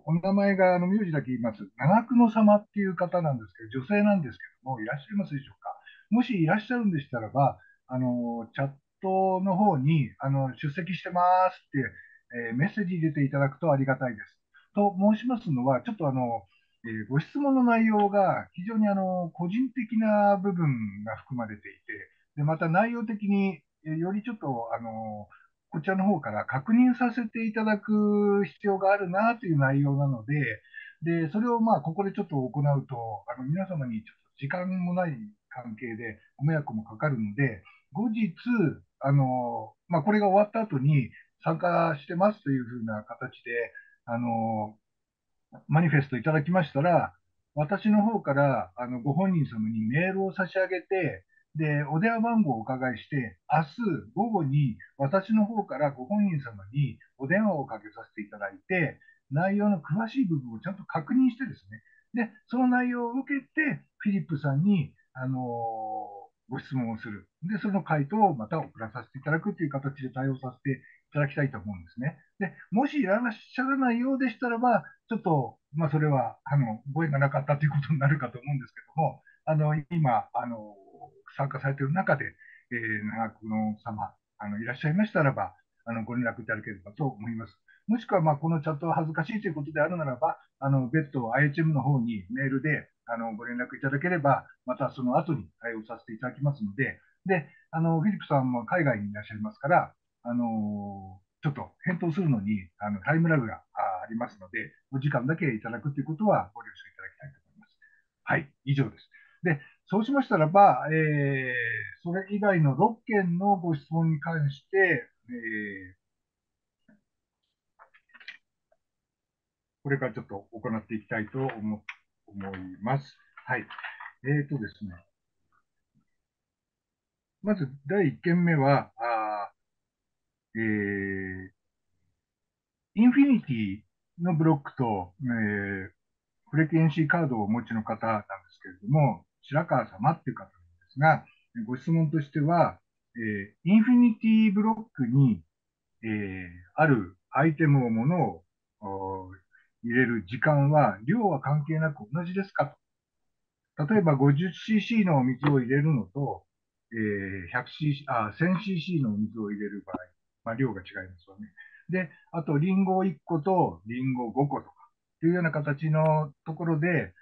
お名前が、名字だけ言います。長久野様っていう方なんですけど、女性なんですけども、いらっしゃいますでしょうか。もしいらっしゃるんでしたらば、チャットの方に、出席してますって、メッセージ入れていただくとありがたいです。と申しますのは、ちょっとご質問の内容が非常に個人的な部分が含まれていて、で、また内容的によりちょっとこちらの方から確認させていただく必要があるなという内容なので、で、それをここでちょっと行うと、皆様にちょっと時間もない関係でご迷惑もかかるので、後日、これが終わった後に参加してますというふうな形で、あの、マニフェストいただきましたら、私の方から、ご本人様にメールを差し上げて、で、お電話番号をお伺いして、明日午後に私の方からご本人様にお電話をかけさせていただいて、内容の詳しい部分をちゃんと確認してですね、で、その内容を受けて、フィリップさんに、ご質問をする。で、その回答をまた送らさせていただくという形で対応させていただきたいと思うんですね。で、もしいらっしゃらないようでしたらば、ちょっと、それは、ご縁がなかったということになるかと思うんですけども、今、参加されている中で、長久野様、いらっしゃいましたらば、ご連絡いただければと思います。もしくは、このチャットは恥ずかしいということであるならば、別途 IHM の方にメールで、ご連絡いただければ、またその後に対応させていただきますので、で、フィリップさんも海外にいらっしゃいますから、ちょっと返答するのにタイムラグがありますので、お時間だけいただくということはご了承いただきたいと思います。はい、以上です。で、そうしましたらば、それ以外の6件のご質問に関して、これからちょっと行っていきたいと思います。はい。ですね。まず第1件目は、インフィニティのブロックと、フレクエンシーカードをお持ちの方なんですけれども、白川様っていう方なんですが、ご質問としては、インフィニティブロックに、あるアイテムを、ものを入れる時間は、量は関係なく同じですかと。例えば 50cc のお水を入れるのと、1000cc のお水を入れる場合、量が違いますよね。で、あと、リンゴ1個とリンゴ5個とか、というような形のところで、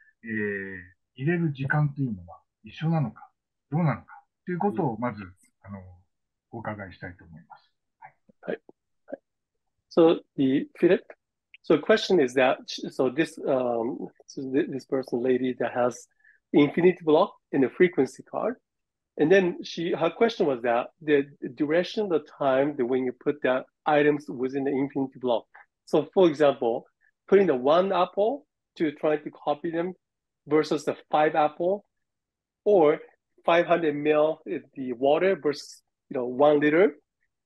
入れる時間というのは一緒なのか、どうなのか、ということをまず、お伺いしたいと思います。はい。So Philip, so the question is that this person lady that has infinity block in the frequency card, and then her question was that the duration of the time that when you put the items within the infinity block. So for example, putting the 1 apple to try to copy them versus the 5 apple, or 500 ml the water versus 1 liter.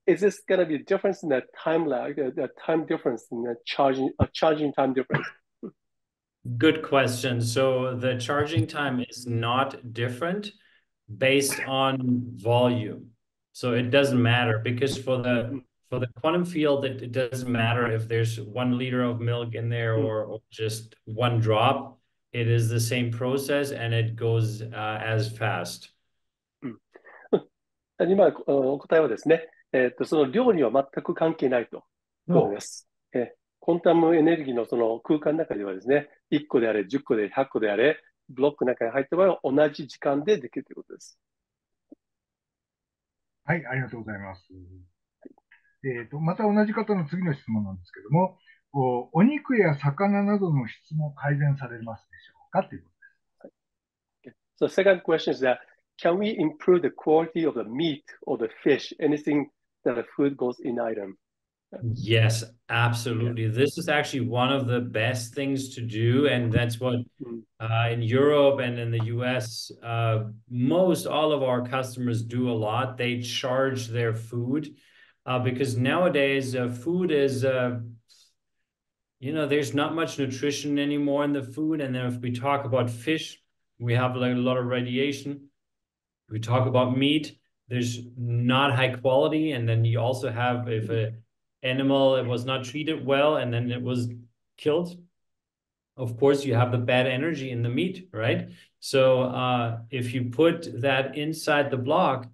Is this going to be a difference in the time lag, the time difference in the charging time difference? Good question. So the charging time is not different based on volume. So it doesn't matter because for So the quantum field, it doesn't matter if there's 1 liter of milk in there or just 1 drop. It is the same process and it goes as fast. 今、お答えはですね、その量には全く関係ないと思います。コンタムエネルギーのその空間の中ではですね、1個であれ、10個であれ、100個であれ、ブロックの中に入った場合は同じ時間でできるということです。はい、ありがとうございます。また同じ方の次の質問なんですけども、お肉や魚などの質も改善されますでしょうかということです。So the second question is that can we improve the quality of the meat or the fish, anything that the food goes in item? Yes, absolutely. This is actually one of the best things to do, and that's what in Europe and in the US, most all of our customers do a lot. They charge their food because nowadays food is, there's not much nutrition anymore in the food. And then if we talk about fish, we have like a lot of radiation. We talk about meat, there's not high quality. And then you also have if a animal it was not treated well and then it was killed, of course you have the bad energy in the meat, right? So if you put that inside the block,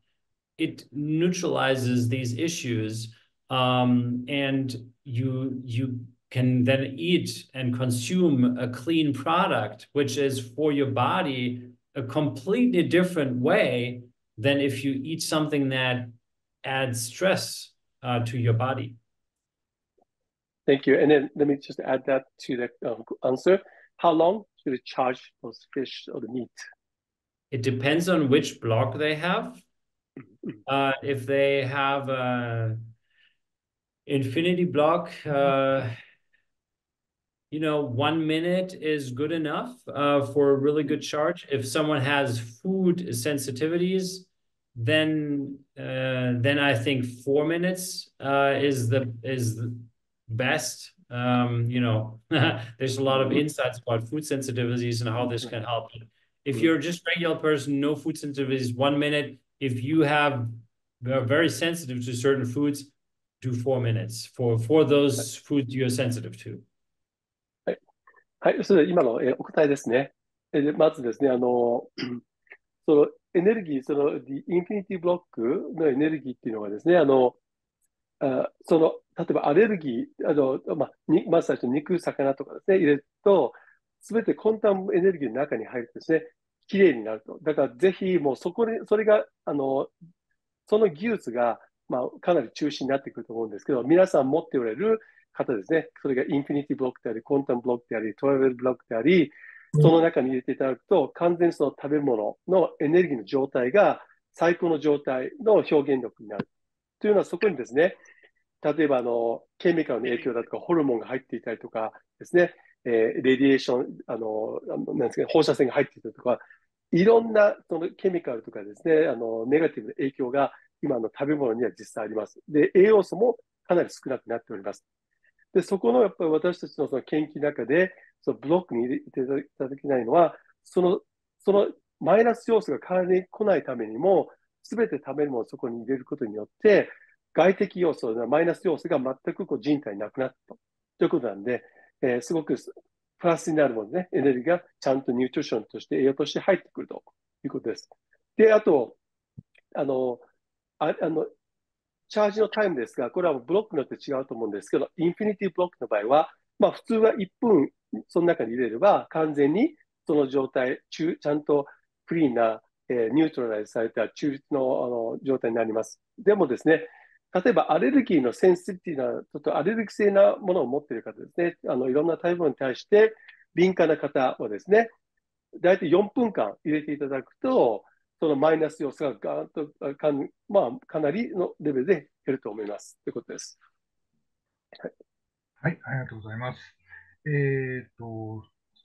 it neutralizes these issues, and you can then eat and consume a clean product, which is for your body a completely different way than if you eat something that adds stress to your body. Thank you. And then let me just add that to the answer. How long should it charge those fish or the meat? It depends on which block they have. If they have an infinity block, 1 minute is good enough for a really good charge. If someone has food sensitivities, then I think 4 minutes is the best. There's a lot of insights about food sensitivities and how this can help. If you're just a regular person, no food sensitivities, 1 minute. If you are very sensitive to certain foods, do 4 minutes for those foods you're sensitive to. はい、それで今のお答えですね。まずですね、そのエネルギー、そのインフィニティブロックのエネルギーっていうのはですね、例えばアレルギー、まず最初肉、魚とかですね、入れると、すべてコンタムエネルギーの中に入るとですね、きれいになると。だからぜひ、もうそれが、その技術が、かなり中心になってくると思うんですけど、皆さん持っておられる方ですね、それがインフィニティブロックであり、コンタムブロックであり、トラベルブロックであり、その中に入れていただくと、完全にその食べ物のエネルギーの状態が最高の状態の表現力になる。というのは、そこにですね、例えばケミカルの影響だとか、ホルモンが入っていたりとかですね、レディエーション、なんですか、放射線が入っていたりとか、いろんなそのケミカルとかですね、ネガティブな影響が今の食べ物には実際あります。で、栄養素もかなり少なくなっております。で、そこのやっぱり私たちのその研究の中で、そのブロックに入れていただきたいのは、そのマイナス要素が体に来ないためにも、すべて食べるものをそこに入れることによって、外的要素、マイナス要素が全く人体になくなったということなんで、すごくプラスになるものね、エネルギーがちゃんとニュートリションとして、栄養として入ってくるということです。で、あと、チャージのタイムですが、これはブロックによって違うと思うんですけど、インフィニティブロックの場合は、普通は1分その中に入れれば、完全にその状態、ちゃんとクリーンな、ニュートラライズされた中立の状態になります。でもですね、例えばアレルギーのセンシティブな、ちょっとアレルギー性なものを持っている方ですね、いろんな食べ物に対して敏感な方はですね、大体4分間入れていただくと、そのマイナス要素がガーンとかなりのレベルで減ると思いますということです。はい、はい、ありがとうございます。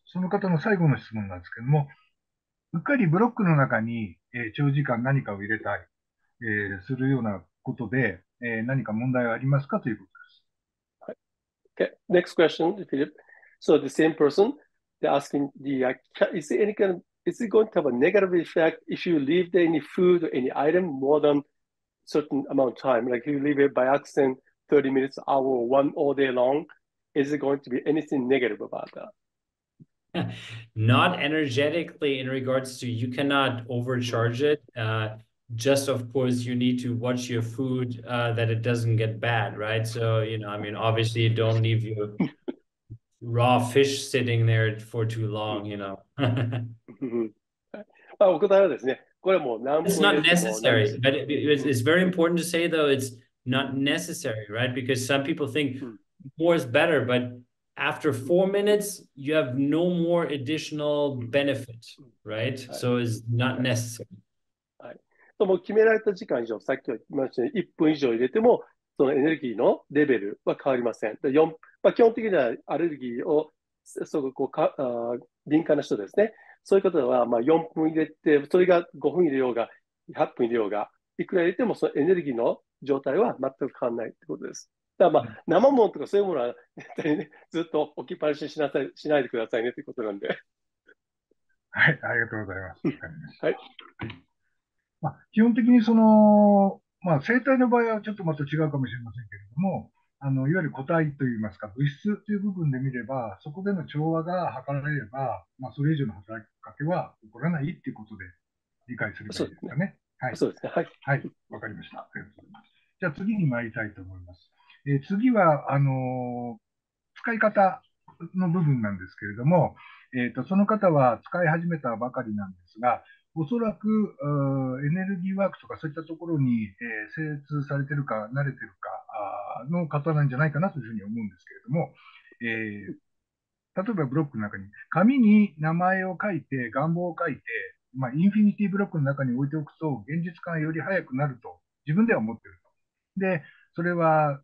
その方の最後の質問なんですけども、うっかりブロックの中に、長時間何かを入れたり、するようなことで、何か問題はありますかということです。Okay. Next question, Philip. So the same person, they're asking is it going to have a negative effect if you leave any food or any item more than certain amount of time? Like if you leave it by accident 30 minutes, hour, one all day long? Is it going to be anything negative about that? Not energetically in regards to you cannot overcharge it. Just of course you need to watch your food that it doesn't get bad, right? So, I mean, obviously you don't leave your raw fish sitting there for too long,お答えはですね、これも何 It's 分入 not れても何 necessary, but it's very important to say though, it's not necessary, right? Because some people think more is better, but after 4 minutes, you have no more additional benefit, right? So it's not necessary. とも決められた時間以上、さっき言いましたように1分以上入れても、そのエネルギーのレベルは変わりません。基本的にはアレルギーを敏感な人ですね。そういう方は4分入れて、それが5分入れようが、8分入れようが、いくら入れてもそのエネルギーの状態は全く変わらないということです。だから生ものとかそういうものは絶対ね、ずっと置きっぱなしにしないでくださいねということなんで。はい、ありがとうございます。はい。基本的に生体の場合はちょっとまた違うかもしれませんけれども、いわゆる固体といいますか、物質という部分で見れば、そこでの調和が図られれば、それ以上の働きかけは起こらないということで理解すればいいですかね。はい。そうですね。はい。はい。わかりました。ありがとうございます。じゃあ次に参りたいと思います。次は、使い方の部分なんですけれども、その方は使い始めたばかりなんですが、おそらくエネルギーワークとかそういったところに、精通されているか慣れているかの方なんじゃないかなというふうに思うんですけれども、例えばブロックの中に紙に名前を書いて願望を書いて、インフィニティブロックの中に置いておくと現実感がより早くなると自分では思っていると。で、それは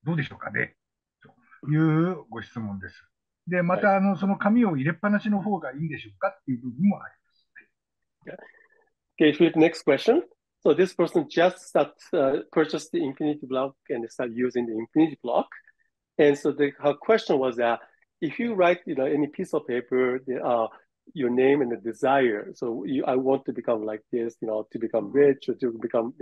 どうでしょうかねというご質問です。で、またその紙を入れっぱなしの方がいいんでしょうかっていう部分もあります。Okay, here's the next question. So this person just purchased the Infinity block and start using the Infinity block. And so her question was that if you write, any piece of paper, your name and the desire. So I want to become like this, to become rich or to become,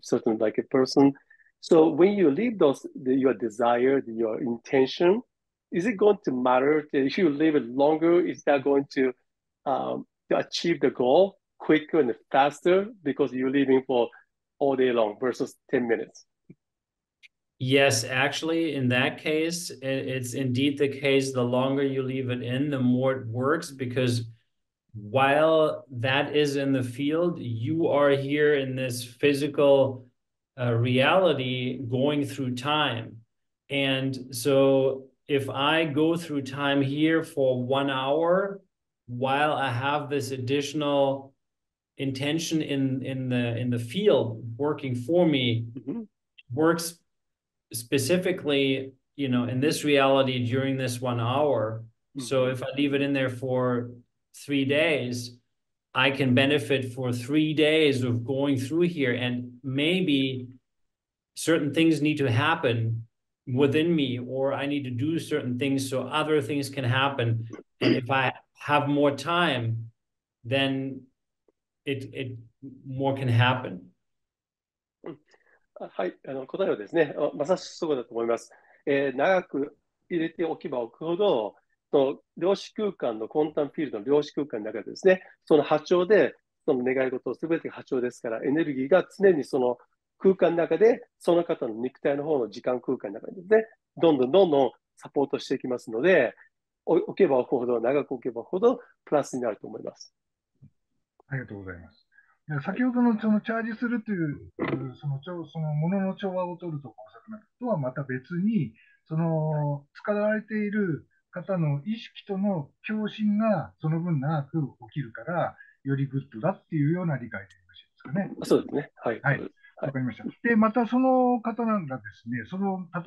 certain like a person. So when you leave your desire, your intention, is it going to matter if you leave it longer? Is that going to achieve the goal quicker and faster because you're leaving for all day long versus 10 minutes? Yes, actually, in that case, it's indeed the case. The longer you leave it in, the more it works, because while that is in the field, you are here in this physical reality going through time. And so if I go through time here for 1 hour, while I have this additional intention in the field working for me, works specifically, in this reality during this 1 hour. So if I leave it in there for 3 days, I can benefit for 3 days of going through here, and maybe certain things need to happen within me, or I need to do certain things so other things can happen. And if I have more time, then it more can happen. はい、答えはですね、まさしくそうだと思います。長く入れておけばおくほど、量子空間のコンタンフィールドの量子空間の中でですね、その波長で、その願い事をすべて波長ですから、エネルギーが常にその空間の中で、その方の肉体の方の時間空間の中でですね、どんどんサポートしていきますので、置けば置くほど、長く置けばほど、プラスになると思います。ありがとうございます。先ほどのそのチャージするという、そのものの調和を取るとかおっしゃったとはまた別に、その使われている方の意識との共振がその分長く起きるから、よりグッドだっていうような理解でよろしいですかね。そうですね。はい。はい。わかりました。で、またその方なんがですね、例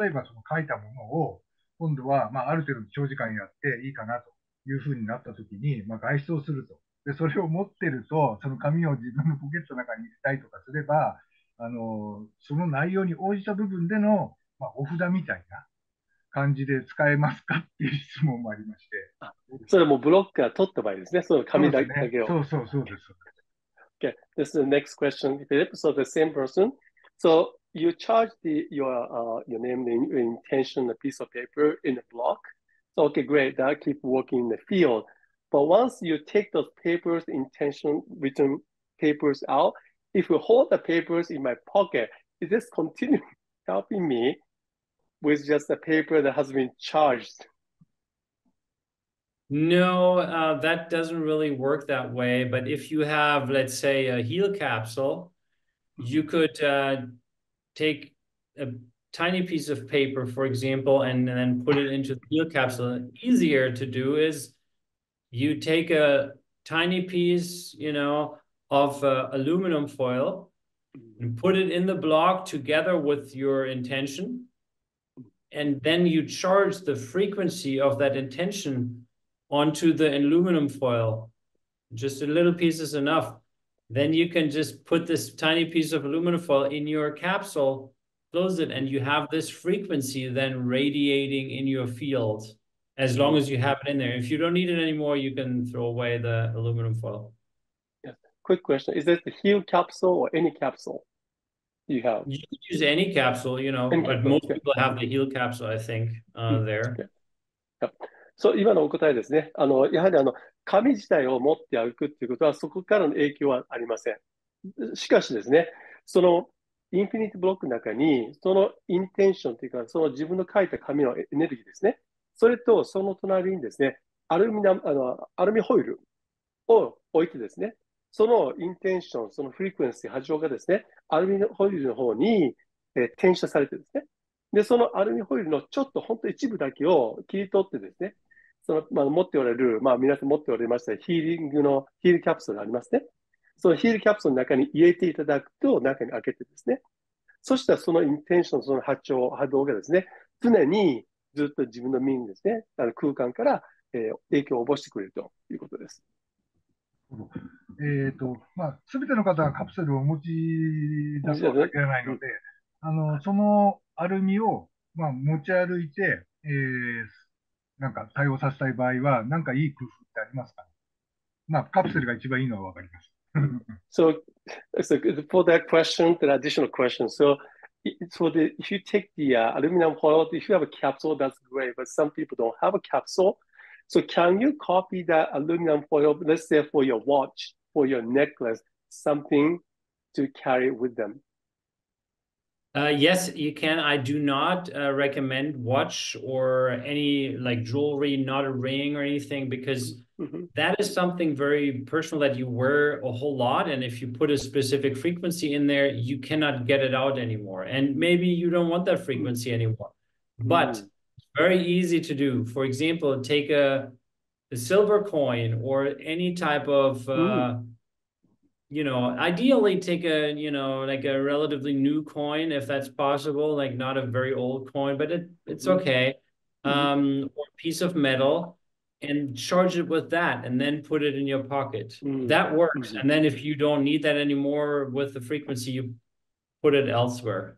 えばその書いたものを、今度は、ある程度長時間やっていいかなというふうになったときに、外出をすると。で、それを持ってると、その紙を自分のポケットの中に入れたりとかすれば、その内容に応じた部分での、お札みたいな感じで使えますかっていう質問もありまして。それもブロックから取った場合ですね、その紙だけを。そうです。Okay, this is the next question, Philip. So the same person. So you charge your name, your intention, a piece of paper in a block. So, okay, great. That keep working in the field. But once you take those papers, intention written papers out, if you hold the papers in my pocket, is this continue helping me with just a paper that has been charged? No, that doesn't really work that way. But if you have, let's say, a heal capsule, you could take a tiny piece of paper, for example, and then put it into the heal capsule. Easier to do is you take a tiny piece, of aluminum foil and put it in the block together with your intention. And then you charge the frequency of that intention onto the aluminum foil. Just a little piece is enough. Then you can just put this tiny piece of aluminum foil in your capsule, close it, and you have this frequency then radiating in your field as long as you have it in there. If you don't need it anymore, you can throw away the aluminum foil. Yes. Quick question. Is it the heal capsule or any capsule you have? You can use any capsule, but most people have the heal capsule, I think, there. Okay. そう、今のお答えですね。やはり紙自体を持って歩くっていうことは、そこからの影響はありません。しかしですね、そのインフィニティブロックの中に、そのインテンションというか、その自分の書いた紙のエネルギーですね。それと、その隣にですね、アルミホイルを置いてですね、そのインテンション、そのフリクエンシー、波長がですね、アルミホイルの方に、転写されてですね、で、そのアルミホイルのちょっと本当一部だけを切り取ってですね、持っておられる、皆さん持っておられましたヒールキャプスルがありますね。そのヒールキャプスルの中に入れていただくと、中に開けてですね、そしたらそのインテンション、その波動がですね、常にずっと自分の身にですね、空間から、影響を及ぼしてくれるということです。すべての方はカプセルをお持ちだとは限らないので、そのアルミを、持ち歩いて、なんか対応させたい場合は、なんかいい工夫ってありますかね。カプセルが一番いいのはわかります。So for that question, the additional question. If you take the aluminum foil, if you have a capsule, that's great. But some people don't have a capsule. So can you copy that aluminum foil, let's say for your watch, for your necklace, something to carry with them? Yes, you can. I do not recommend watch or any like jewelry, not a ring or anything, because that is something very personal that you wear a whole lot. And if you put a specific frequency in there, you cannot get it out anymore. And maybe you don't want that frequency anymore. But it's very easy to do. For example, take a silver coin or any type of ideally take a, like a relatively new coin, if that's possible, like not a very old coin, but it's okay. Or a piece of metal and charge it with that and then put it in your pocket. That works. And then if you don't need that anymore with the frequency, you put it elsewhere,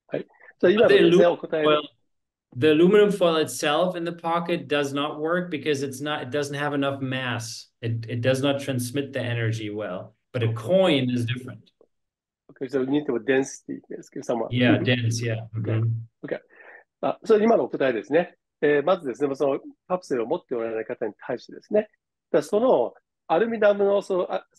はい。The aluminum foil itself in the pocket does not work because it doesn't have enough mass. It does not transmit the energy well. But a coin is different. Okay, so you need to density, somewhat. Yeah, dense, yeah. Okay. それ今のお答えですね。まずですね、そのカプセルを持っておられない方に対してですね、そのアルミダムの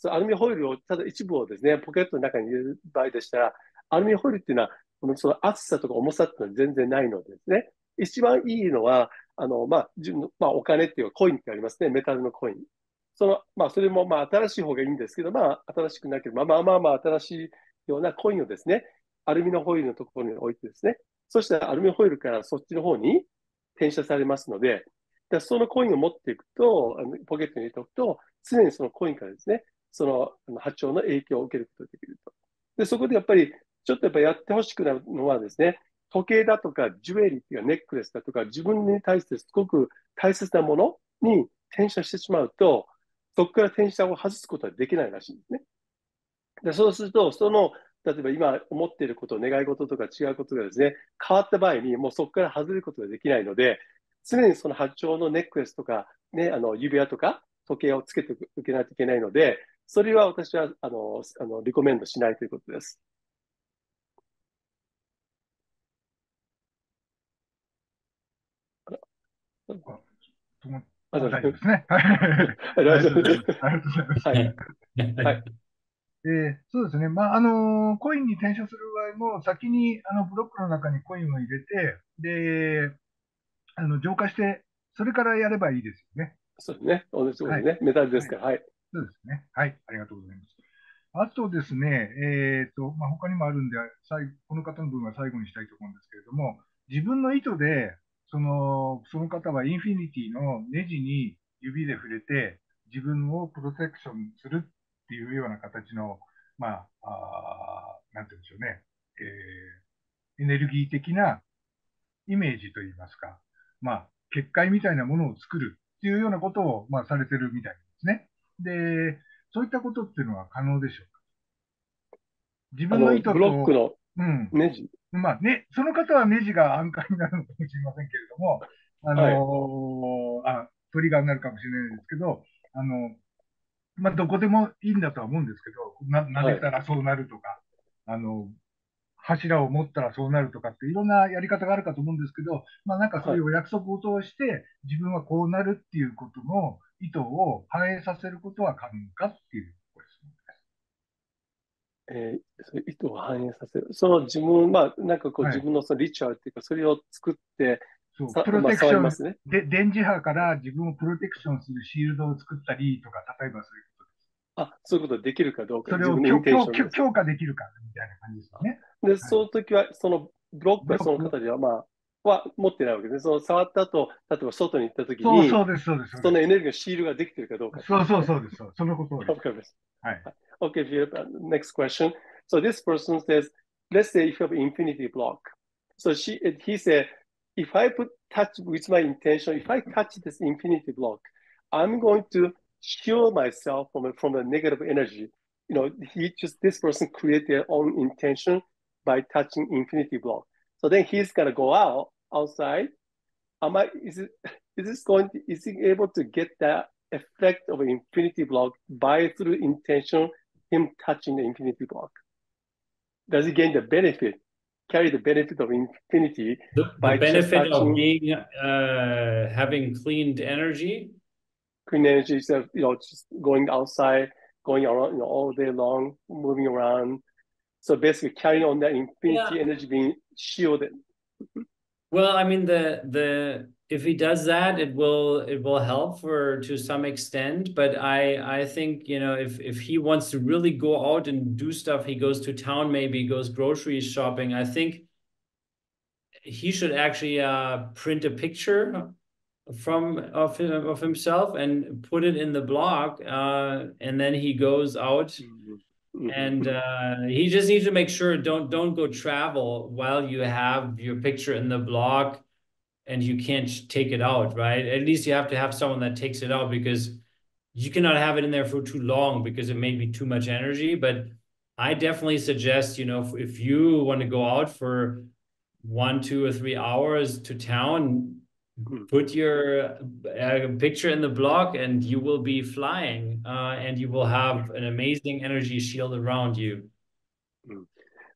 アルミホイルをただ一部をですね、ポケットの中に入れる場合でしたら、アルミホイルっていうのは、その厚さとか重さっていうのは全然ないのでですね、一番いいのは、お金っていうコインってありますね、メタルのコイン。それも新しい方がいいんですけど、新しくなければ、新しいようなコインをですね、アルミのホイルのところに置いてですね、そしたらアルミホイルからそっちの方に転写されますので、そのコインを持っていくと、ポケットに入れておくと、常にそのコインからですね、その波長の影響を受けることができると。で、そこでやっぱり、ちょっとやってほしくなるのはですね、時計だとか、ジュエリーっていうか、ネックレスだとか、自分に対してすごく大切なものに転写してしまうと、そこから転写を外すことはできないらしいんですね。で、そうすると、例えば今思っていること、願い事とか違うことがですね、変わった場合に、もうそこから外れることができないので、常にその波長のネックレスとか、ね、指輪とか時計をつけておけないといけないので、それは私はリコメンドしないということです。大丈夫ですね。大丈夫です。ありがとうございます。はい。はい。そうですね。コインに転写する場合も、先にブロックの中にコインを入れて、で、浄化して、それからやればいいですよね。そうですね。同じことですね。メタルですから。はい。そうですね。はい。ありがとうございます。あとですね、他にもあるんで、この方の分は最後にしたいと思うんですけれども、自分の意図で、その方はインフィニティのネジに指で触れて、自分をプロテクションするっていうような形の、なんて言うんでしょうね、エネルギー的なイメージといいますか、結界みたいなものを作るっていうようなことを、されてるみたいですね。で、そういったことっていうのは可能でしょうか？自分の意図と、ブロックのネジ。その方はネジが安価になるのかもしれませんけれども、トリガーになるかもしれないですけど、どこでもいいんだとは思うんですけど、撫でたらそうなるとか、柱を持ったらそうなるとかっていろんなやり方があるかと思うんですけど、なんかそういうお約束を通して自分はこうなるっていうことの意図を反映させることは可能かっていうご質問です。そういう意図を反映させる。その自分、なんかこう自分のそのリチュアルっていうか、それを作って、プロテクション、ますね。電磁波から自分をプロテクションするシールドを作ったりとか、例えばそういうことです。そういうことできるかどうか。それを強化できるかみたいな感じですよね。で、その時は、そのブロックはその方では、持ってないわけですね。その触った後、例えば外に行った時に、そうです。そのエネルギーのシールができているかどうか。そうです。そのことです。はい。Okay, Philip, next question. So this person says, let's say if you have an infinity block. So he said, if I touch with my intention, if I touch this infinity block, I'm going to shield myself from the negative energy. This person created their own intention by touching infinity block. So then he's gonna go outside. Is he able to get that effect of an infinity block through intention, him touching the infinity block? Does he gain the benefit, carry the benefit of infinity by the benefit of being having cleaned energy? Clean energy is just going outside, going around all day long, moving around. So basically carrying on that infinity energy being shielded. Well, I mean, if he does that, it will help to some extent. But I think, if he wants to really go out and do stuff, he goes to town, maybe goes grocery shopping. I think he should actually print a picture of himself and put it in the blog, and then he goes out. And he just needs to make sure don't go travel while you have your picture in the blog and you can't take it out, right? At least you have to have someone that takes it out, because you cannot have it in there for too long because it may be too much energy. But I definitely suggest, if you want to go out for 1, 2, or 3 hours to town, put your picture in the blog and you will be flying, and you will have an amazing energy shield around you.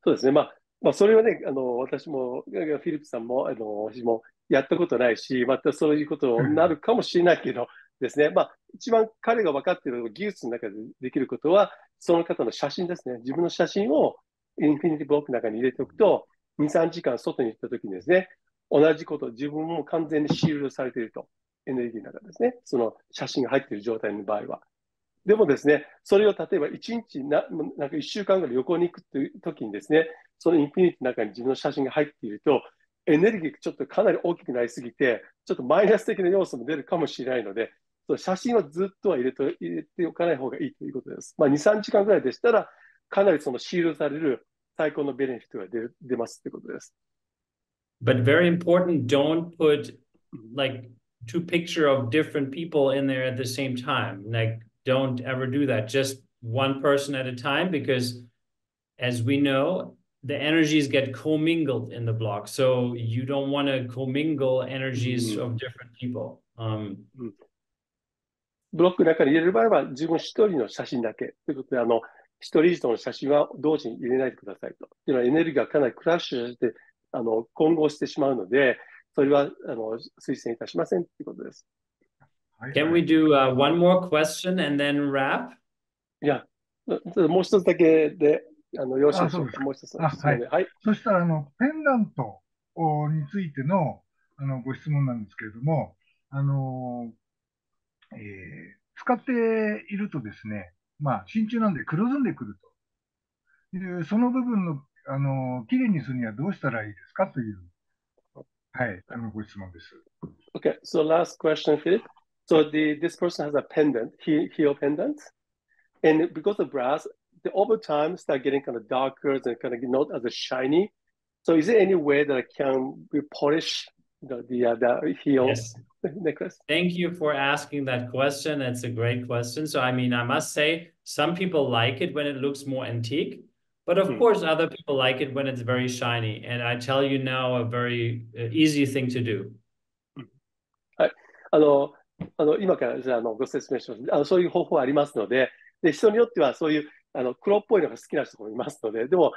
そうですね。それはね、私も、フィリップさんも、私もやったことないし、またそういうことになるかもしれないけどですね。一番彼が分かっている技術の中でできることは、その方の写真ですね。自分の写真をインフィニティブロックの中に入れておくと、2、3時間外に行った時にですね、同じこと、自分も完全にシールドされていると、エネルギーの中ですね。その写真が入っている状態の場合は。でもですね、それを例えば1日なんか1週間ぐらい旅行に行くという時にですね、そのインフィニティの中に自分の写真が入っていると、エネルギーがちょっとかなり大きくなりすぎて、ちょっとマイナス的な要素も出るかもしれないので、その写真はずっとは入れておかない方がいいということです。2、3時間ぐらいでしたら、かなりそのシールされる最高のベネフィットが出ますということです。But very important, don't put like 2 pictures of different people in there at the same time. Like, don't ever do that. Just one person at a time, because as we know, the energies get commingled in the block. So you don't want to commingle energies of different people. ブロックの中に入れる場合は自分一人の写真だけということで、一人以上の写真は同時に入れないでくださいと。というのはエネルギーがかなりクラッシュして混合してしまうので、それは推薦いたしませんということです。Can we do one more question and then wrap? いや、もう一つだけで、よろしいでしょうか。もう一つの質問で。はい。そしたら、ペンダントについての、ご質問なんですけれども、使っているとですね、真鍮なんで黒ずんでくるという、その部分の、きれいにするにはどうしたらいいですかという、はい、ご質問です。Okay, so last question, Philip. So this person has a pendant, heel pendant, and because of brass, over time start getting kind of darker and kind of not as shiny. So is there any way that I can polish the heel Yes. necklace? Thank you for asking that question. That's a great question. So, I mean, I must say, some people like it when it looks more antique, but of course, other people like it when it's very shiny. And I tell you now a very easy thing to do. はい。今からじゃあご説明します。そういう方法ありますので、人によってはそういう黒っぽいのが好きな人もいますので、でも、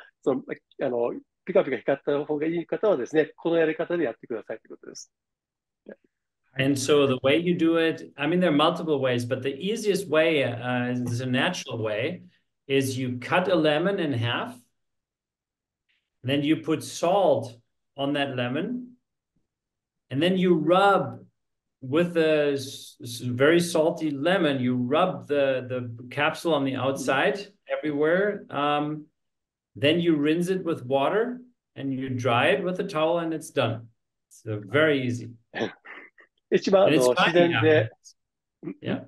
ピカピカ光った方がいい方はですね、このやり方でやってくださいということです。And so the way you do it, I mean, there are multiple ways, but the easiest way, is a natural way, is you cut a lemon in half, then you put salt on that lemon, and then you rub with a very salty lemon, you rub the capsule on the outside everywhere. Then you rinse it with water and you dry it with a towel and it's done. So very easy. 一番 And it's 自 fine 然で、 Yeah.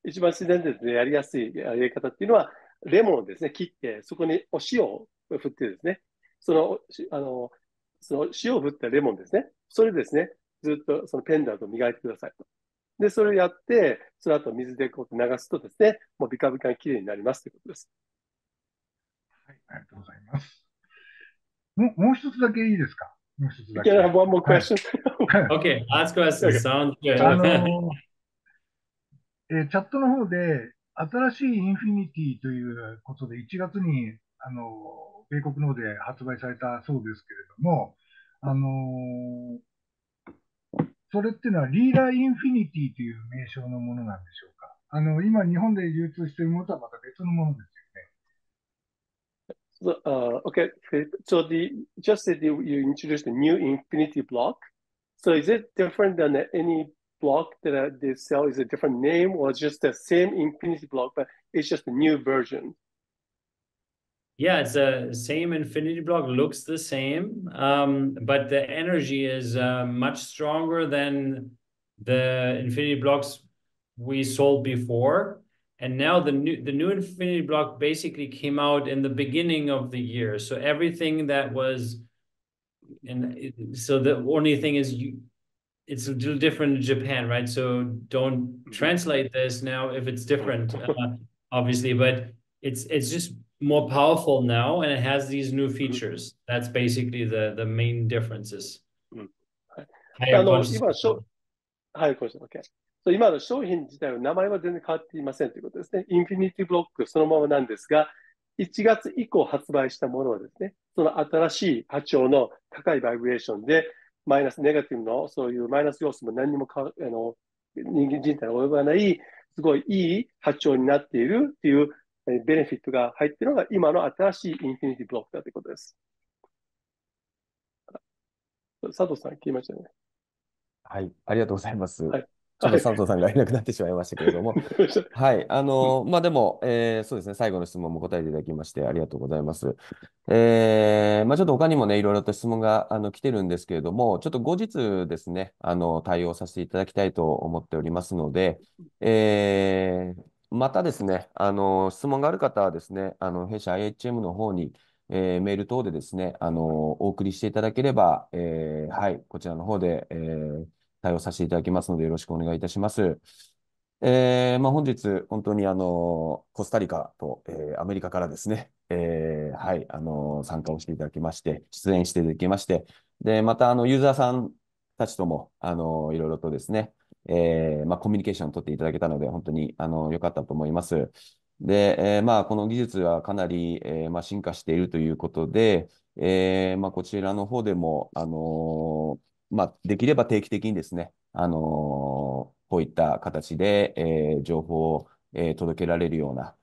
一番自然でですね、やりやすいやり方っていうのは、レモンをですね、切って、そこにお塩を振ってですね、その塩を振ったレモンですね、それですね、ずっとそのペンダントを磨いてくださいと。で、それをやって、その後水でこう流すとですね、もうビカビカにきれいになりますということです。はい、ありがとうございます。もう一つだけいいですか？もう一つだけ。Can I have one more question? Okay, last question. Sounds good. チャットの方で、新しいインフィニティということで、1月に、米国の方で発売されたそうですけれども、それっていうのはリーダーインフィニティという名称のものなんでしょうか？今、日本で流通しているものとはまた別のものですよね。Okay, so just that you introduced a new infinity block. So is it different than any block that they sell? Is it a different name or just the same infinity block, but it's just a new version? Yeah, it's the same infinity block, looks the same, but the energy is much stronger than the infinity blocks we sold before. And now the new infinity block basically came out in the beginning of the year. So everything that was, so the only thing is it's a little different in Japan, right? So don't translate this now if it's different, obviously, but it's just more powerful now and it has these new features. That's basically the main differences. はい、OK。今の商品自体は名前は全然変わっていませんということですね。インフィニティブロックそのままなんですが、1月以降発売したものはですね、その新しい波長の高いバイブレーションで、マイナス、ネガティブのそういうマイナス要素も何にも人間人体に及ばない、すごいいい波長になっているっていうベネフィットが入っているのが今の新しいインフィニティブロックだということです。佐藤さん、聞きましたね。はい、ありがとうございます。はい、ちょっと佐藤さんがいなくなってしまいましたけれども、はい、でも、そうですね、最後の質問も答えていただきましてありがとうございます。ちょっと他にもね、いろいろと質問が来てるんですけれども、ちょっと後日ですね、対応させていただきたいと思っておりますので、またですね、質問がある方はですね、弊社 IHM の方に、メール等でですね、お送りしていただければ、はい、こちらの方で、対応させていただきますので、よろしくお願いいたします。本日、本当にコスタリカと、アメリカからですね、はい、参加をしていただきまして、出演していただきまして、で、また、ユーザーさんたちとも、いろいろとですね、コミュニケーションを取っていただけたので、本当に、良かったと思います。で、この技術はかなり、進化しているということで、こちらの方でも、できれば定期的にですね、こういった形で、情報を、届けられるような、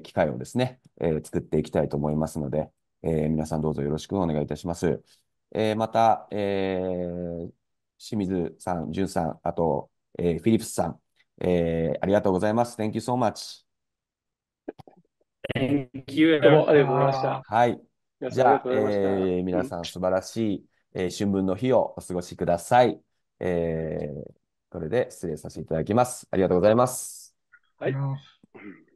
機会をですね、作っていきたいと思いますので、皆さんどうぞよろしくお願いいたします。また、清水さん、淳さん、あと、フィリップスさん、ありがとうございます。Thank you so much. Thank you. どうもありがとうございました。はい。皆さんありがとうございました。皆さん素晴らしい、春分の日をお過ごしください。これで失礼させていただきます。ありがとうございます。はい。ありがとうございます。